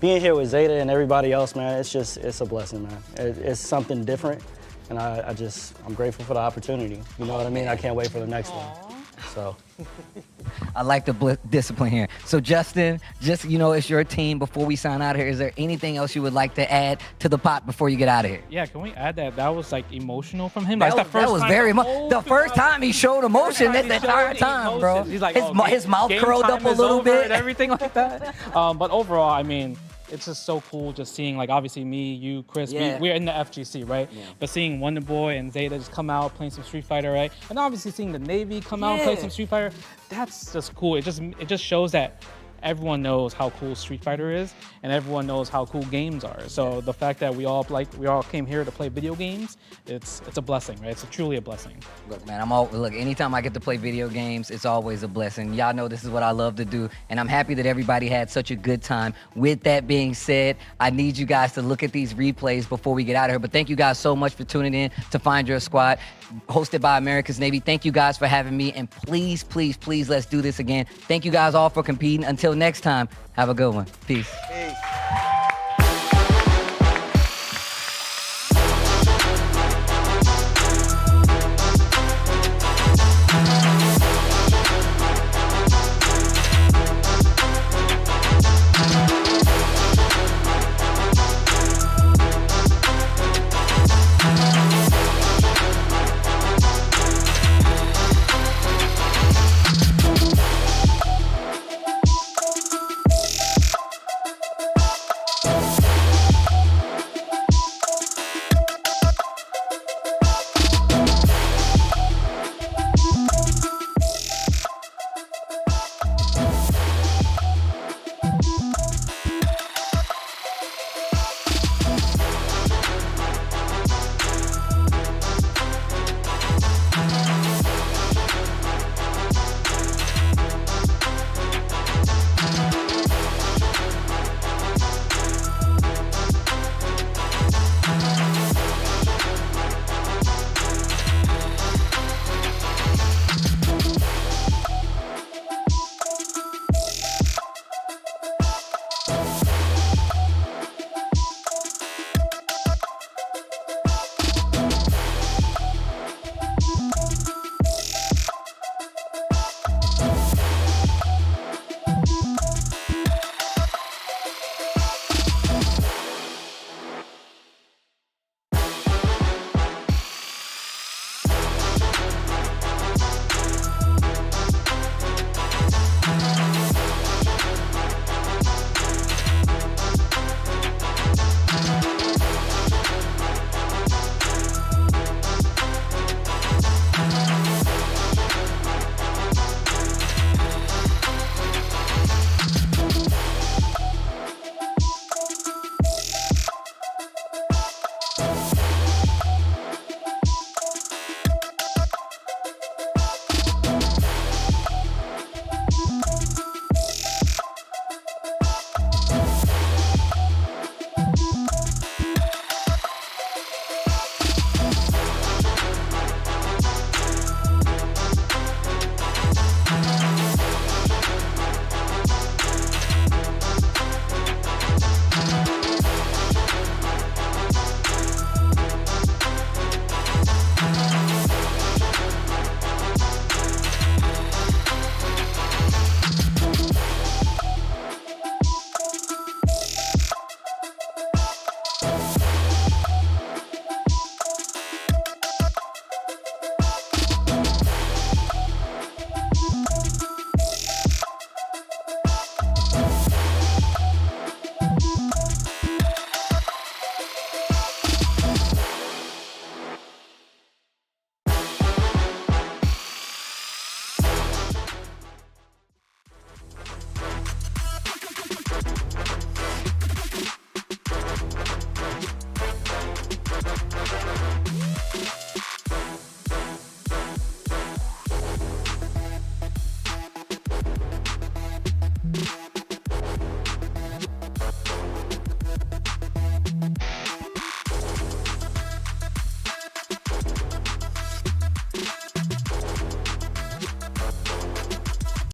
being here with Zeta and everybody else, man, it's a blessing, man. It's something different. And I'm grateful for the opportunity. You know what I mean? I can't wait for the next one. So. I like the discipline here. So Justin, just, you know, it's your team. Before we sign out of here, is there anything else you would like to add to the pot before you get out of here? Yeah, can we add that? That was like emotional from him. That Like, was very much the first time he showed emotion that the entire time, bro. He's like, his mouth curled up a little bit and everything like that. But overall, I mean, it's just so cool just seeing, like, obviously me, you, Chris, we're in the FGC, right? Yeah. But seeing Wonderboy and Zeta just come out playing some Street Fighter, right? And obviously seeing the Navy come out and play some Street Fighter, that's just cool. It just shows that everyone knows how cool Street Fighter is, and everyone knows how cool games are. So the fact that we all came here to play video games, it's a blessing, right? It's truly a blessing. Look, man, look, anytime I get to play video games, it's always a blessing. Y'all know this is what I love to do, and I'm happy that everybody had such a good time. With that being said, I need you guys to look at these replays before we get out of here. But thank you guys so much for tuning in to Find Your Squad, hosted by America's Navy. Thank you guys for having me, and please, please, please, let's do this again. Thank you guys all for competing. Until next time, have a good one. Peace.